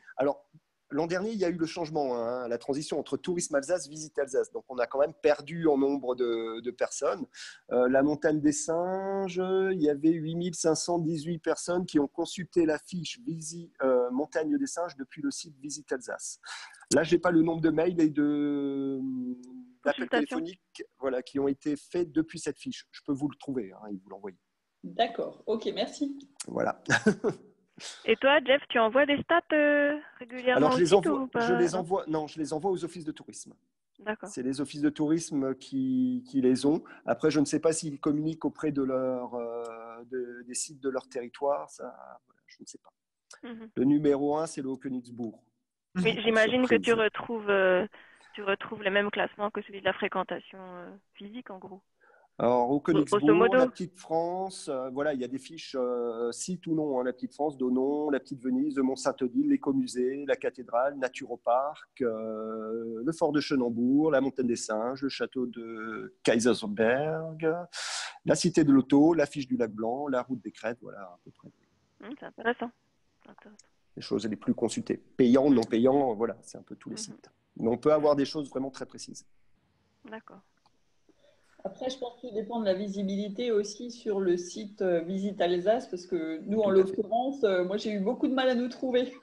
il y a eu le changement, hein, la transition entre Tourisme Alsace, Visite Alsace. Donc, on a quand même perdu en nombre de personnes. La montagne des singes, il y avait 8518 personnes qui ont consulté la fiche Montagne des singes depuis le site Visite Alsace. Là, je n'ai pas le nombre de mails et d'appels téléphoniques qui ont été faits depuis cette fiche. Je peux vous le trouver et vous l'envoyer. D'accord, ok, merci. Voilà. Et toi, Jeff, tu envoies des stats régulièrement? Alors, je les envoie aux offices de tourisme. D'accord. C'est les offices de tourisme qui les ont. Après, je ne sais pas s'ils communiquent auprès de des sites de leur territoire. Ça, je ne sais pas. Le numéro 1, c'est le Haut-Königsbourg. Mais j'imagine que tu retrouves les mêmes classements que celui de la fréquentation physique, en gros. Alors, au Königsbourg, la Petite France, il y a des fiches sites ou non, hein, la Petite France, Donon, la Petite Venise, le Mont-Saint-Odile, l'écomusée, la cathédrale, Naturopark, le fort de Chenambourg, la montagne des singes, le château de Kaisersberg, la cité de l'Auto, la fiche du lac Blanc, la route des Crêtes, voilà à peu près. C'est intéressant. Les choses les plus consultées. Payants, non payants, voilà, c'est un peu tous les sites. Mais on peut avoir des choses vraiment très précises. D'accord. Après, je pense que tout dépend de la visibilité aussi sur le site Visite Alsace, parce que nous, en Tout à fait. l'occurrence, moi, j'ai eu beaucoup de mal à nous trouver.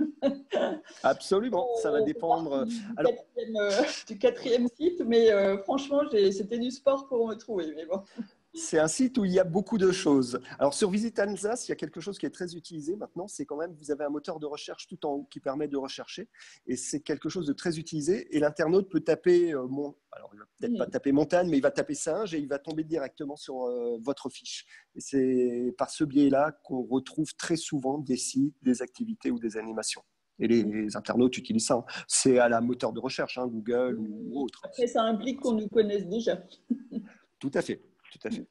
Absolument, ça va On fait partie dépendre. du Alors, du quatrième site, mais franchement, c'était du sport pour me trouver. Mais bon. c'est un site où il y a beaucoup de choses. Alors, sur Visite Alsace, il y a quelque chose qui est très utilisé maintenant. C'est quand même, vous avez un moteur de recherche tout en haut qui permet de rechercher. Et c'est quelque chose de très utilisé. Et l'internaute peut taper, alors il va peut-être pas taper montagne, mais il va taper singe et il va tomber directement sur votre fiche. Et c'est par ce biais-là qu'on retrouve très souvent des sites, des activités ou des animations. Et les internautes utilisent ça. C'est à la moteur de recherche, hein, Google ou autre. Après, ça implique qu'on nous connaisse déjà. Tout à fait. Tout à fait.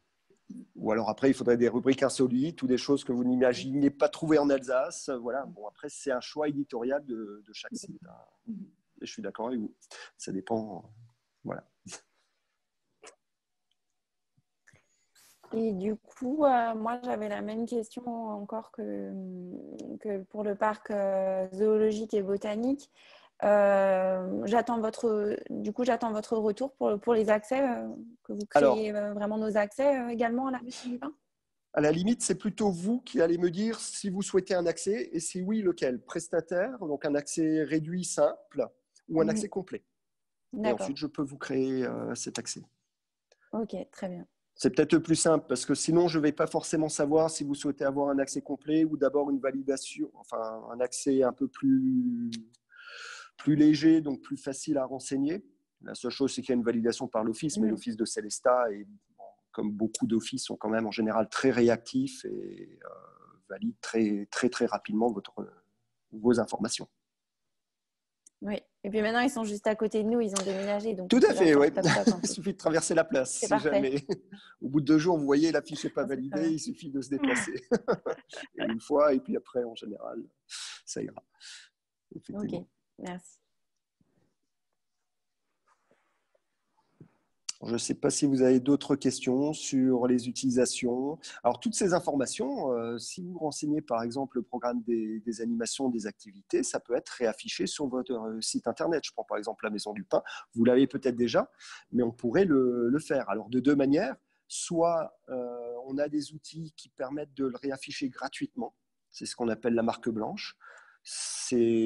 Ou alors après, il faudrait des rubriques insolites ou des choses que vous n'imaginez pas trouver en Alsace. Voilà. Bon, après, c'est un choix éditorial de chaque site. Et je suis d'accord avec vous. Ça dépend. Voilà. Et du coup, moi, j'avais la même question encore que pour le parc zoologique et botanique. J'attends votre retour pour les accès, que vous créez vraiment nos accès également à la Maison du Pain. À la limite, c'est plutôt vous qui allez me dire si vous souhaitez un accès et si oui, lequel. Prestataire, donc un accès réduit simple ou un accès complet. Et ensuite, je peux vous créer cet accès. Ok, très bien. C'est peut-être le plus simple parce que sinon, je ne vais pas forcément savoir si vous souhaitez avoir un accès complet ou d'abord une validation, enfin un accès un peu plus léger, donc plus facile à renseigner. La seule chose, c'est qu'il y a une validation par l'office, mais l'office de Célestat, et, comme beaucoup d'offices, sont quand même en général très réactifs et valident très, très, très rapidement vos informations. Oui, et puis maintenant, ils sont juste à côté de nous, ils ont déménagé. Donc tout à fait, oui. Il suffit de traverser la place. Si jamais, au bout de 2 jours, vous voyez, la fiche n'est pas validée, il suffit de se déplacer. Et une fois, et puis après, en général, ça ira. Ok, merci. Je ne sais pas si vous avez d'autres questions sur les utilisations. Alors, toutes ces informations, si vous renseignez par exemple le programme des animations, des activités, ça peut être réaffiché sur votre site internet. Je prends par exemple la Maison du Pain. Vous l'avez peut-être déjà, mais on pourrait le faire. Alors, de 2 manières. Soit on a des outils qui permettent de le réafficher gratuitement. C'est ce qu'on appelle la marque blanche.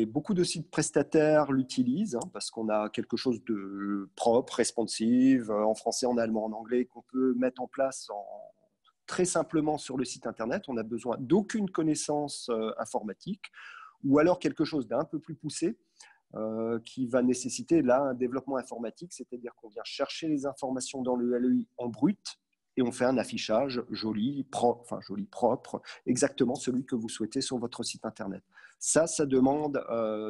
Beaucoup de sites prestataires l'utilisent parce qu'on a quelque chose de propre, responsive, en français, en allemand, en anglais, qu'on peut mettre en place très simplement sur le site internet. On n'a besoin d'aucune connaissance informatique ou alors quelque chose d'un peu plus poussé qui va nécessiter là un développement informatique, c'est-à-dire qu'on vient chercher les informations dans le LEI en brut et on fait un affichage joli, propre, exactement celui que vous souhaitez sur votre site internet. Ça demande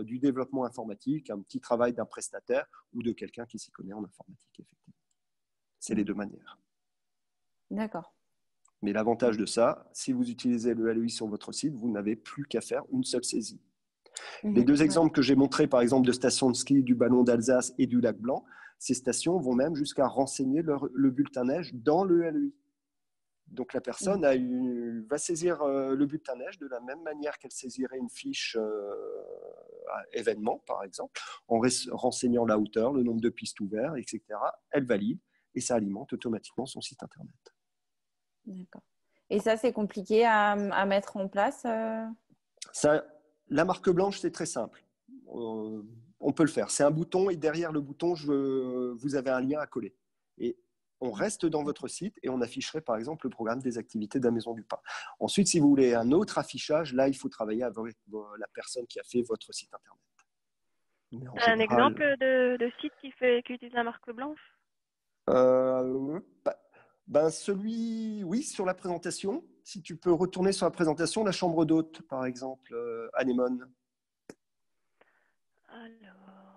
du développement informatique, un petit travail d'un prestataire ou de quelqu'un qui s'y connaît en informatique, effectivement. C'est les 2 manières. D'accord. Mais l'avantage de ça, si vous utilisez le LEI sur votre site, vous n'avez plus qu'à faire une seule saisie. Les 2 exemples que j'ai montrés, par exemple, de stations de ski du Ballon d'Alsace et du Lac Blanc, ces stations vont même jusqu'à renseigner le bulletin neige dans le LEI. Donc la personne va saisir le bulletin neige de la même manière qu'elle saisirait une fiche événement, par exemple, en renseignant la hauteur, le nombre de pistes ouvertes, etc. Elle valide et ça alimente automatiquement son site internet. D'accord. Et ça, c'est compliqué à mettre en place La marque blanche, c'est très simple. On peut le faire. C'est un bouton et derrière le bouton, vous avez un lien à coller. Et on reste dans votre site et on afficherait par exemple le programme des activités de la Maison du Pain. Ensuite, si vous voulez un autre affichage, là, il faut travailler avec la personne qui a fait votre site internet. Un exemple de site qui utilise la marque blanche oui, sur la présentation. Si tu peux retourner sur la présentation, la chambre d'hôte, par exemple, Anémone.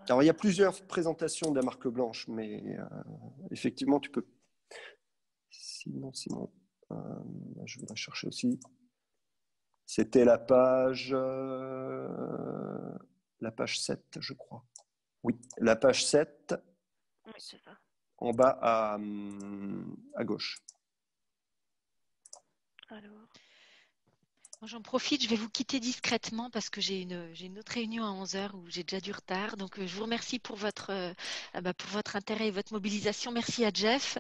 Alors, il y a plusieurs présentations de la marque blanche, mais effectivement, tu peux. Sinon, je vais la chercher aussi. C'était la page 7, je crois. Oui, la page 7. Oui, c'est ça. En bas à gauche. Alors. J'en profite, je vais vous quitter discrètement parce que j'ai une autre réunion à 11 heures où j'ai déjà du retard. Donc, je vous remercie pour pour votre intérêt et votre mobilisation. Merci à Jeff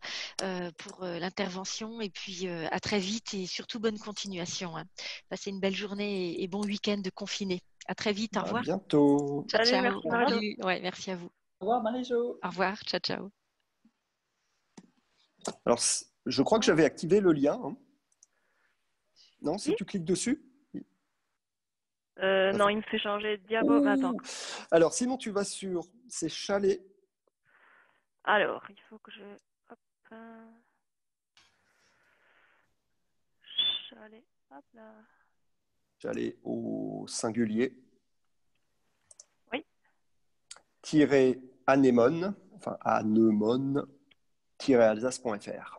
pour l'intervention et puis à très vite et surtout bonne continuation, hein. Passez une belle journée et bon week-end de confiné. À très vite, au À revoir. bientôt. Ciao, Salut, ciao. merci Marie-Jo. Salut. Ouais, merci à vous. Au revoir Marie-Jo. Au revoir, ciao, ciao. Alors, je crois que j'avais activé le lien, hein. Non, si Oui. tu cliques dessus. Non, il me fait changer de diapo. Attends. Alors, sinon, tu vas sur ces chalets. Alors, il faut que je... Hop. Chalet. Hop là. Chalets au singulier. Oui. Anémone, enfin anemone-alsace.fr.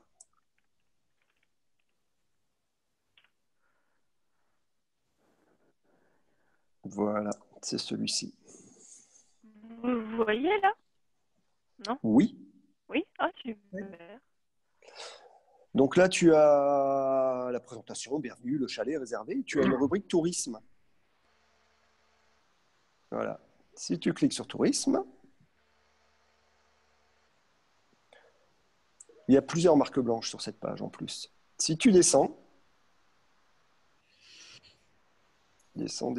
Voilà, c'est celui-ci. Vous voyez là? Non? Oui. Oui? Ah, super. Donc là, tu as la présentation, bienvenue, le chalet est réservé. Tu as une rubrique tourisme. Voilà. Si tu cliques sur tourisme, il y a plusieurs marques blanches sur cette page en plus. Si tu descends, descends,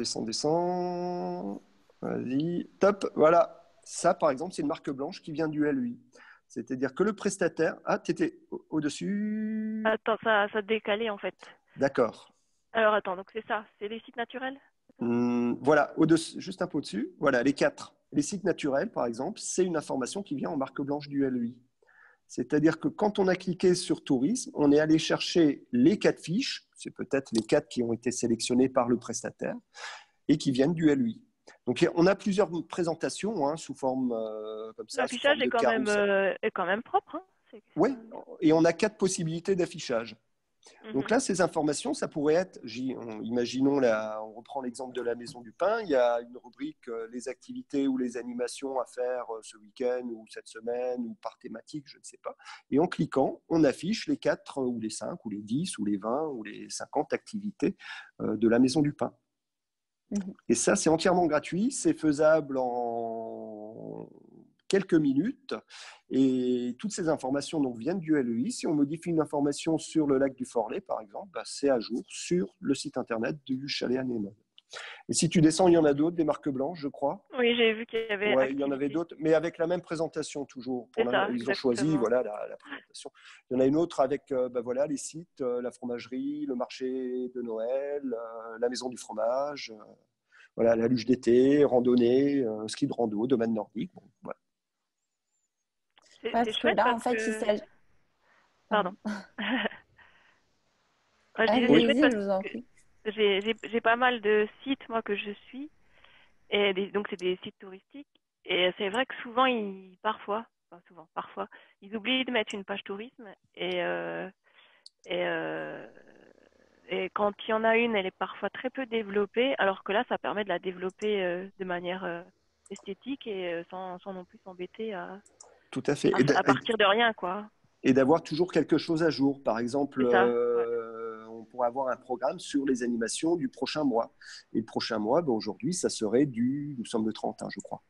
vas-y, top, voilà. Ça, par exemple, c'est une marque blanche qui vient du LUI. C'est-à-dire que le prestataire... Ah, tu étais au-dessus. Attends, ça a décalé en fait. D'accord. Alors attends, donc c'est ça, c'est les sites naturels? Voilà, juste un peu au-dessus. Voilà, les 4. Les sites naturels, par exemple, c'est une information qui vient en marque blanche du LUI. C'est-à-dire que quand on a cliqué sur tourisme, on est allé chercher les 4 fiches, c'est peut-être les 4 qui ont été sélectionnées par le prestataire et qui viennent du LUI. Donc on a plusieurs présentations, hein, sous forme comme ça. L'affichage est quand même propre, hein. Oui, et on a 4 possibilités d'affichage. Donc là, ces informations, ça pourrait être, imaginons, on reprend l'exemple de la Maison du Pain, il y a une rubrique les activités ou les animations à faire ce week-end ou cette semaine ou par thématique, je ne sais pas. Et en cliquant, on affiche les 4 ou les 5 ou les 10 ou les 20 ou les 50 activités de la Maison du Pain. Et ça, c'est entièrement gratuit, c'est faisable en quelques minutes et toutes ces informations donc, viennent du LEI. Si on modifie une information sur le lac du Forlay, par exemple, c'est à jour sur le site internet du chalet Anémone. Et si tu descends, il y en a d'autres, des marques blanches, je crois. Oui, j'ai vu qu'il y avait. Ouais, il y en avait d'autres, mais avec la même présentation toujours. Ils ont choisi voilà, la présentation. Il y en a une autre avec voilà, les sites, la fromagerie, le marché de Noël, la maison du fromage, voilà, la luge d'été, randonnée, ski de rando, domaine nordique. Bon, voilà. C'est chouette là, en fait, que... Pardon. J'ai pas mal de sites, moi, que je suis. Et donc, c'est des sites touristiques. Et c'est vrai que souvent, parfois, ils oublient de mettre une page tourisme. Et quand il y en a une, elle est parfois très peu développée. Alors que là, ça permet de la développer de manière esthétique et sans non plus s'embêter à... Tout à fait. À partir de rien, quoi. Et d'avoir toujours quelque chose à jour. Par exemple, on pourrait avoir un programme sur les animations du prochain mois. Et le prochain mois, aujourd'hui, ça serait nous sommes le 30, je crois,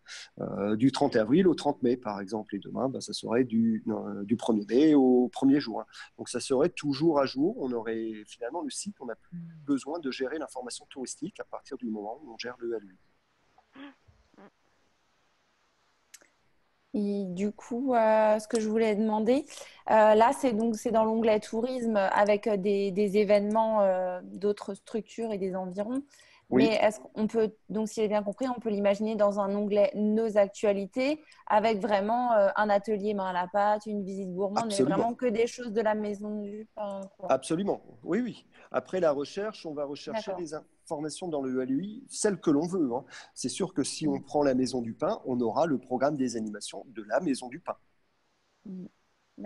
du 30 avril au 30 mai, par exemple. Et demain, ça serait du 1er mai au 1er juin. Donc, ça serait toujours à jour. On aurait finalement le site, on n'a plus besoin de gérer l'information touristique à partir du moment où on gère le LUI. Et du coup, ce que je voulais demander, là, c'est dans l'onglet tourisme avec des événements d'autres structures et des environs. Oui. Mais est-ce qu'on peut, donc si j'ai bien compris, on peut l'imaginer dans un onglet Nos actualités avec vraiment un atelier main à la pâte, une visite gourmande, mais vraiment que des choses de la Maison du Pain. Absolument, oui. Après la recherche, on va rechercher des informations dans le LUI, celles que l'on veut. Hein. C'est sûr que si on prend la Maison du Pain, on aura le programme des animations de la Maison du Pain.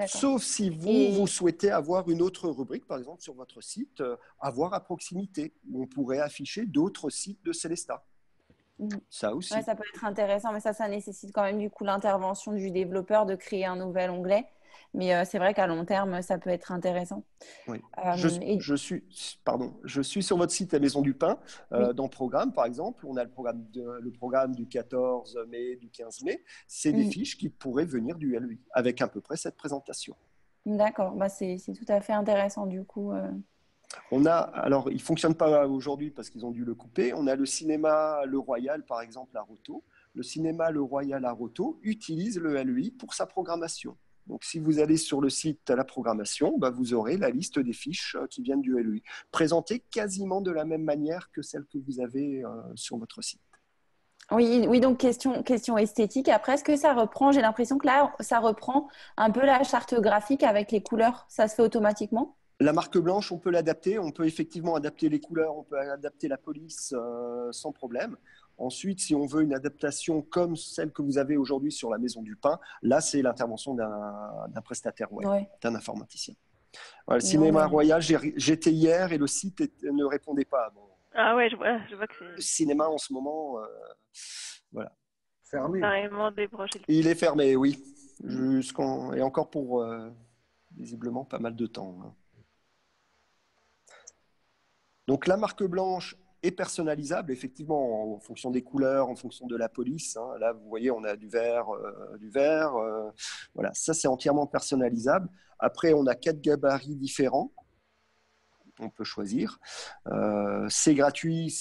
Sauf si vous souhaitez avoir une autre rubrique, par exemple sur votre site, avoir à proximité, où on pourrait afficher d'autres sites de Célestat. Ça aussi. Ça peut être intéressant, mais ça nécessite quand même du coup l'intervention du développeur de créer un nouvel onglet. Mais c'est vrai qu'à long terme, ça peut être intéressant. Oui. Et... je suis sur votre site La Maison du Pain. Dans le programme, par exemple, on a le programme du 14 mai, du 15 mai. C'est des fiches qui pourraient venir du LEI avec à peu près cette présentation. D'accord, bah, c'est tout à fait intéressant du coup. Alors, il ne fonctionne pas aujourd'hui parce qu'ils ont dû le couper. On a le cinéma Le Royal, par exemple, à Roto. Le cinéma Le Royal à Roto utilise le LEI pour sa programmation. Donc, si vous allez sur le site à la programmation, bah, vous aurez la liste des fiches qui viennent du LEI, présentées quasiment de la même manière que celle que vous avez sur votre site. Oui, donc question esthétique. Après, est-ce que ça reprend, j'ai l'impression que là, ça reprend un peu la charte graphique avec les couleurs. Ça se fait automatiquement? La marque blanche, on peut l'adapter. On peut effectivement adapter les couleurs, on peut adapter la police sans problème. Ensuite, si on veut une adaptation comme celle que vous avez aujourd'hui sur la Maison du Pain, là, c'est l'intervention d'un prestataire web, d'un informaticien. Voilà, le cinéma Royal, j'étais hier et le site ne répondait pas. Bon. Ah ouais, je vois que c'est... Le cinéma, en ce moment, voilà. Fermé. Carrément débranché. Il est fermé, oui. Et encore pour, visiblement, pas mal de temps. Hein. Donc, la marque blanche est personnalisable, effectivement, en fonction des couleurs, en fonction de la police. Hein. Là, vous voyez, on a du vert. Voilà, ça, c'est entièrement personnalisable. Après, on a 4 gabarits différents. On peut choisir. C'est gratuit,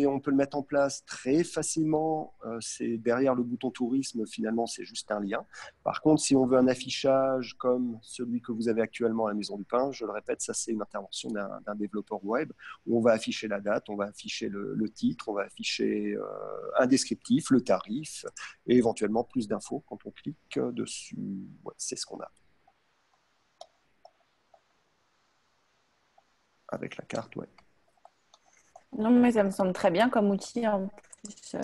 on peut le mettre en place très facilement. C'est derrière le bouton tourisme, finalement, c'est juste un lien. Par contre, si on veut un affichage comme celui que vous avez actuellement à la Maison du Pain, je le répète, ça c'est une intervention d'un développeur web où on va afficher la date, on va afficher le titre, on va afficher un descriptif, le tarif et éventuellement plus d'infos quand on clique dessus. Ouais, c'est ce qu'on a. Avec la carte, ouais. Non, mais ça me semble très bien comme outil en plus.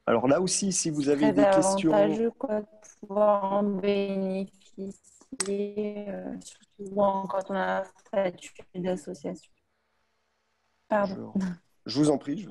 Alors là aussi, si vous avez des questions... Très avantageux de pouvoir en bénéficier, surtout quand on a un statut d'association. Pardon. Je vous en prie,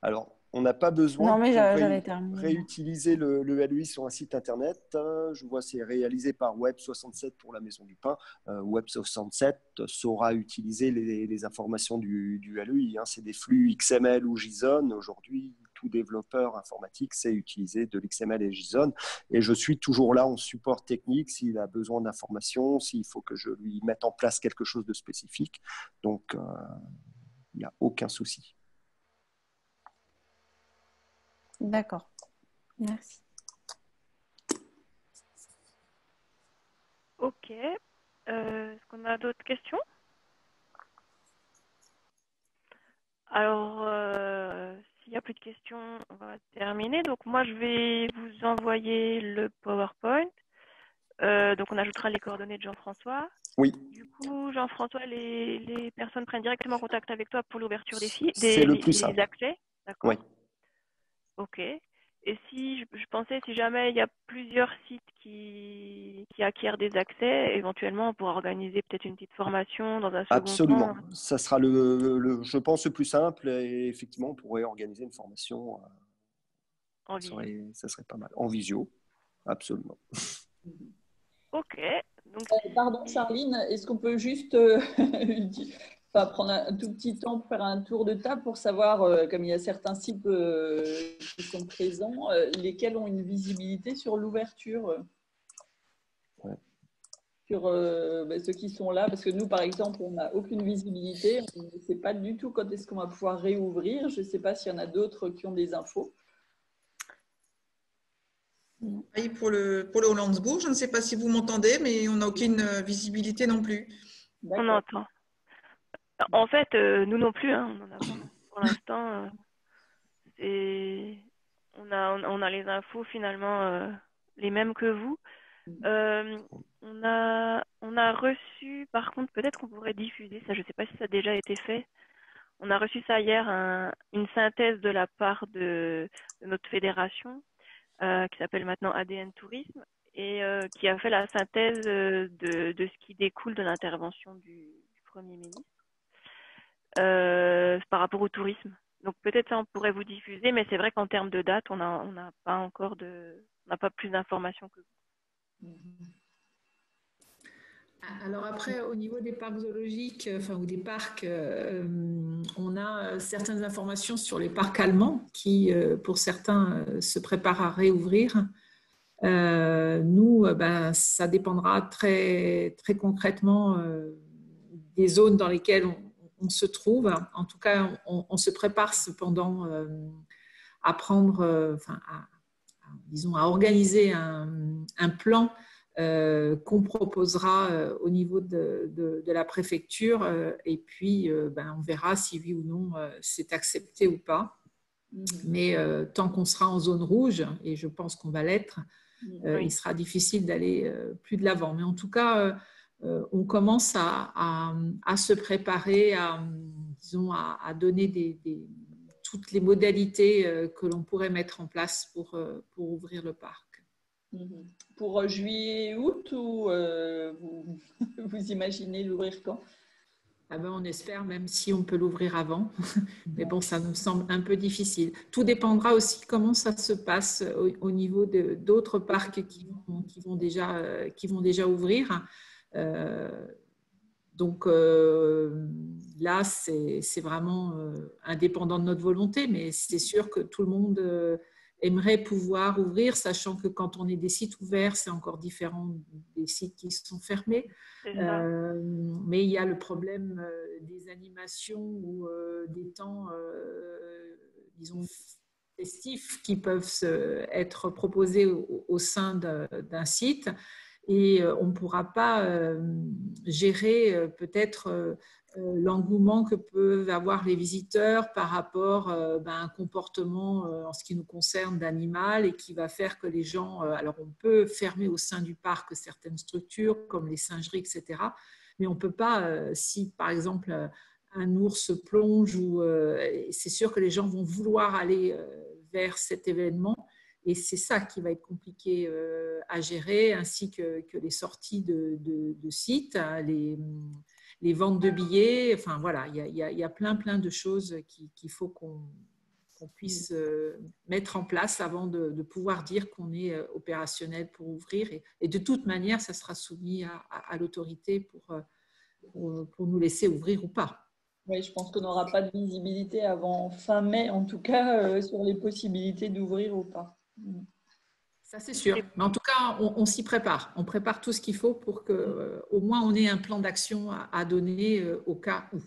Alors, on n'a pas besoin de réutiliser le LEI sur un site internet. Je vois c'est réalisé par Web67 pour la Maison du Pain. Web67 saura utiliser les informations du LEI. Hein. C'est des flux XML ou JSON. Aujourd'hui, tout développeur informatique sait utiliser de l'XML et JSON. Et je suis toujours là en support technique s'il a besoin d'informations, s'il faut que je lui mette en place quelque chose de spécifique. Donc, il n'y a aucun souci. D'accord. Merci. Ok. Est-ce qu'on a d'autres questions? Alors, s'il n'y a plus de questions, on va terminer. Donc, moi, je vais vous envoyer le PowerPoint. Donc, on ajoutera les coordonnées de Jean-François. Oui. Du coup, Jean-François, les personnes prennent directement contact avec toi pour l'ouverture des sites, C'est le plus simple. accès. D'accord. Oui. Ok. Et si je pensais, si jamais il y a plusieurs sites qui acquièrent des accès, éventuellement on pourra organiser peut-être une petite formation dans un second Absolument. temps. Ça sera je pense, le plus simple. Et effectivement, on pourrait organiser une formation. En visio. Ça serait pas mal. En visio, absolument. Ok. Donc, pardon, Charline, est-ce qu'on peut juste prendre un tout petit temps pour faire un tour de table pour savoir, comme il y a certains sites qui sont présents, lesquels ont une visibilité sur l'ouverture sur ceux qui sont là, parce que nous, par exemple, on n'a aucune visibilité, on ne sait pas du tout quand est-ce qu'on va pouvoir réouvrir. Je ne sais pas s'il y en a d'autres qui ont des infos. Et pour le Hollandsbourg, je ne sais pas si vous m'entendez, mais on n'a aucune visibilité non plus. On entend. En fait, nous non plus, hein, on en a pas. Pour l'instant, on a les infos finalement les mêmes que vous. On a reçu, par contre, peut-être qu'on pourrait diffuser ça, je ne sais pas si ça a déjà été fait. On a reçu ça hier, une synthèse de la part de notre fédération, qui s'appelle maintenant ADN Tourisme, et qui a fait la synthèse de ce qui découle de l'intervention du Premier ministre par rapport au tourisme. Donc peut-être ça on pourrait vous diffuser, mais c'est vrai qu'en termes de date, on n'a pas encore on n'a pas plus d'informations que vous. Alors après, au niveau des parcs zoologiques, ou des parcs, on a certaines informations sur les parcs allemands qui, pour certains, se préparent à réouvrir. Nous, ça dépendra très, très concrètement des zones dans lesquelles on se trouve. En tout cas, on se prépare cependant à prendre, disons, à organiser un plan qu'on proposera au niveau de la préfecture et puis on verra si oui ou non c'est accepté ou pas. Mais tant qu'on sera en zone rouge, et je pense qu'on va l'être, il sera difficile d'aller plus de l'avant. Mais en tout cas, on commence à se préparer, disons, à donner toutes les modalités que l'on pourrait mettre en place pour ouvrir le parc. Pour juillet, août, ou vous imaginez l'ouvrir quand? On espère, même si on peut l'ouvrir avant. Mais bon, ça nous semble un peu difficile. Tout dépendra aussi comment ça se passe au niveau d'autres parcs qui vont déjà ouvrir. Donc là, c'est vraiment indépendant de notre volonté, mais c'est sûr que tout le monde aimerait pouvoir ouvrir, sachant que quand on est des sites ouverts, c'est encore différent des sites qui sont fermés. Mais il y a le problème des animations ou des temps, disons, festifs qui peuvent être proposés au sein d'un site. Et on ne pourra pas gérer peut-être l'engouement que peuvent avoir les visiteurs par rapport à un comportement en ce qui nous concerne d'animal et qui va faire que les gens… alors on peut fermer au sein du parc certaines structures comme les singeries, etc. Mais on ne peut pas, si par exemple un ours plonge, c'est sûr que les gens vont vouloir aller vers cet événement. Et c'est ça qui va être compliqué à gérer, ainsi que les sorties de sites, les ventes de billets. Enfin, voilà, il y a plein de choses qu'il faut qu'on puisse mettre en place avant de pouvoir dire qu'on est opérationnel pour ouvrir. Et de toute manière, ça sera soumis à l'autorité pour nous laisser ouvrir ou pas. Oui, je pense qu'on n'aura pas de visibilité avant fin mai, en tout cas, sur les possibilités d'ouvrir ou pas. Ça, c'est sûr. Mais en tout cas, on s'y prépare. On prépare tout ce qu'il faut pour qu'au moins on ait un plan d'action à donner au cas où.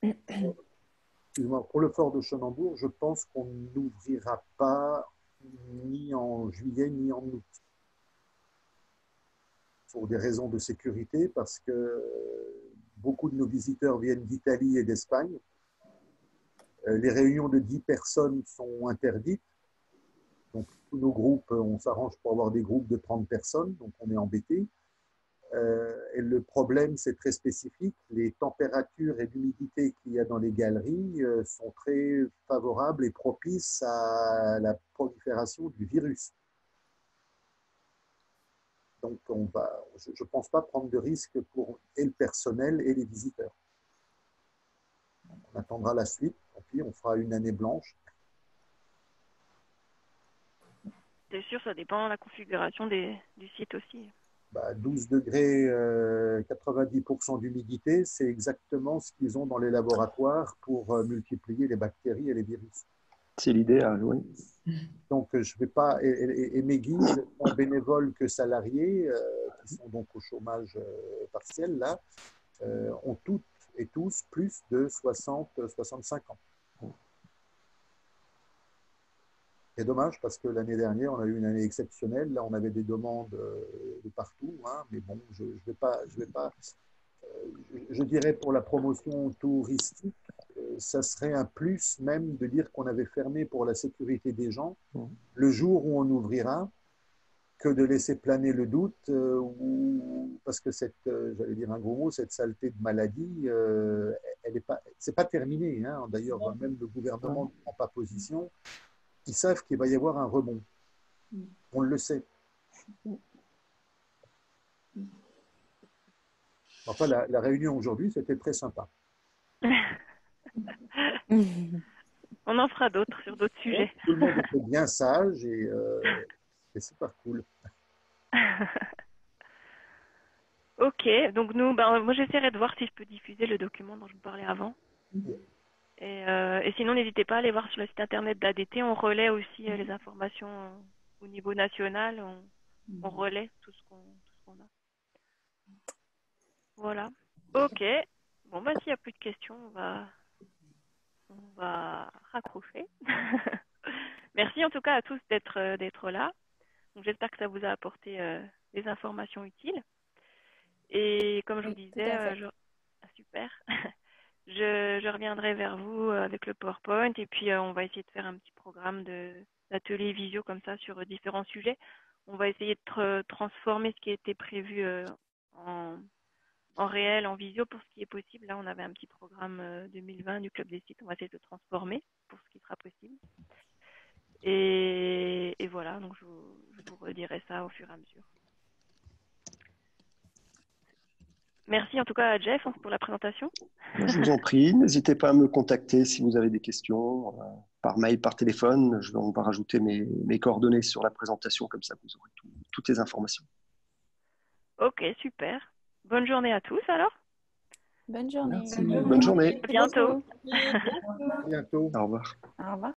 Excuse-moi, pour le fort de Chenambourg, je pense qu'on n'ouvrira pas ni en juillet ni en août. Pour des raisons de sécurité, parce que beaucoup de nos visiteurs viennent d'Italie et d'Espagne. Les réunions de 10 personnes sont interdites. Donc, tous nos groupes, on s'arrange pour avoir des groupes de 30 personnes, donc on est embêtés. Et le problème, c'est très spécifique. Les températures et l'humidité qu'il y a dans les galeries sont très favorables et propices à la prolifération du virus. Donc, je ne pense pas prendre de risques pour et le personnel et les visiteurs. On attendra la suite, et puis on fera une année blanche. C'est sûr, ça dépend de la configuration du site aussi. 12 degrés, 90% d'humidité, c'est exactement ce qu'ils ont dans les laboratoires pour multiplier les bactéries et les virus. C'est l'idéal, oui. Donc, je ne vais pas… Et mes guides, tant bénévoles que salariés, qui sont donc au chômage partiel, là, ont toutes et tous plus de 60-65 ans. C'est dommage parce que l'année dernière, on a eu une année exceptionnelle. Là, on avait des demandes de partout, hein, mais bon, je dirais pour la promotion touristique, ça serait un plus même de dire qu'on avait fermé pour la sécurité des gens le jour où on ouvrira, que de laisser planer le doute, parce que j'allais dire un gros mot, cette saleté de maladie, c'est pas terminé. Hein. D'ailleurs, même le gouvernement ne prend pas position. Ils savent qu'il va y avoir un rebond. On le sait. Enfin, la réunion aujourd'hui, c'était très sympa. On en fera d'autres sur d'autres sujets. Tout le monde était bien sage et c'est super cool. Ok, donc nous, moi j'essaierai de voir si je peux diffuser le document dont je vous parlais avant. Et sinon, n'hésitez pas à aller voir sur le site internet d'ADT. On relaie aussi les informations au niveau national. On relaie tout ce qu'on a. Voilà. Ok. Bon, s'il n'y a plus de questions, on va raccrocher. Merci en tout cas à tous d'être là. Donc, j'espère que ça vous a apporté des informations utiles. Et comme je vous disais, super. Je reviendrai vers vous avec le PowerPoint et puis on va essayer de faire un petit programme d'atelier visio comme ça sur différents sujets. On va essayer de transformer ce qui était prévu en réel, en visio pour ce qui est possible. Là, on avait un petit programme 2020 du Club des sites. On va essayer de le transformer pour ce qui sera possible. Et voilà, donc je vous redirai ça au fur et à mesure. Merci en tout cas à Jeff pour la présentation. Je vous en prie, n'hésitez pas à me contacter si vous avez des questions, par mail, par téléphone. On va rajouter mes coordonnées sur la présentation, comme ça vous aurez toutes les informations. Ok, super. Bonne journée à tous alors. Bonne journée. Bonne journée. À bientôt. À bientôt. Au revoir. Au revoir.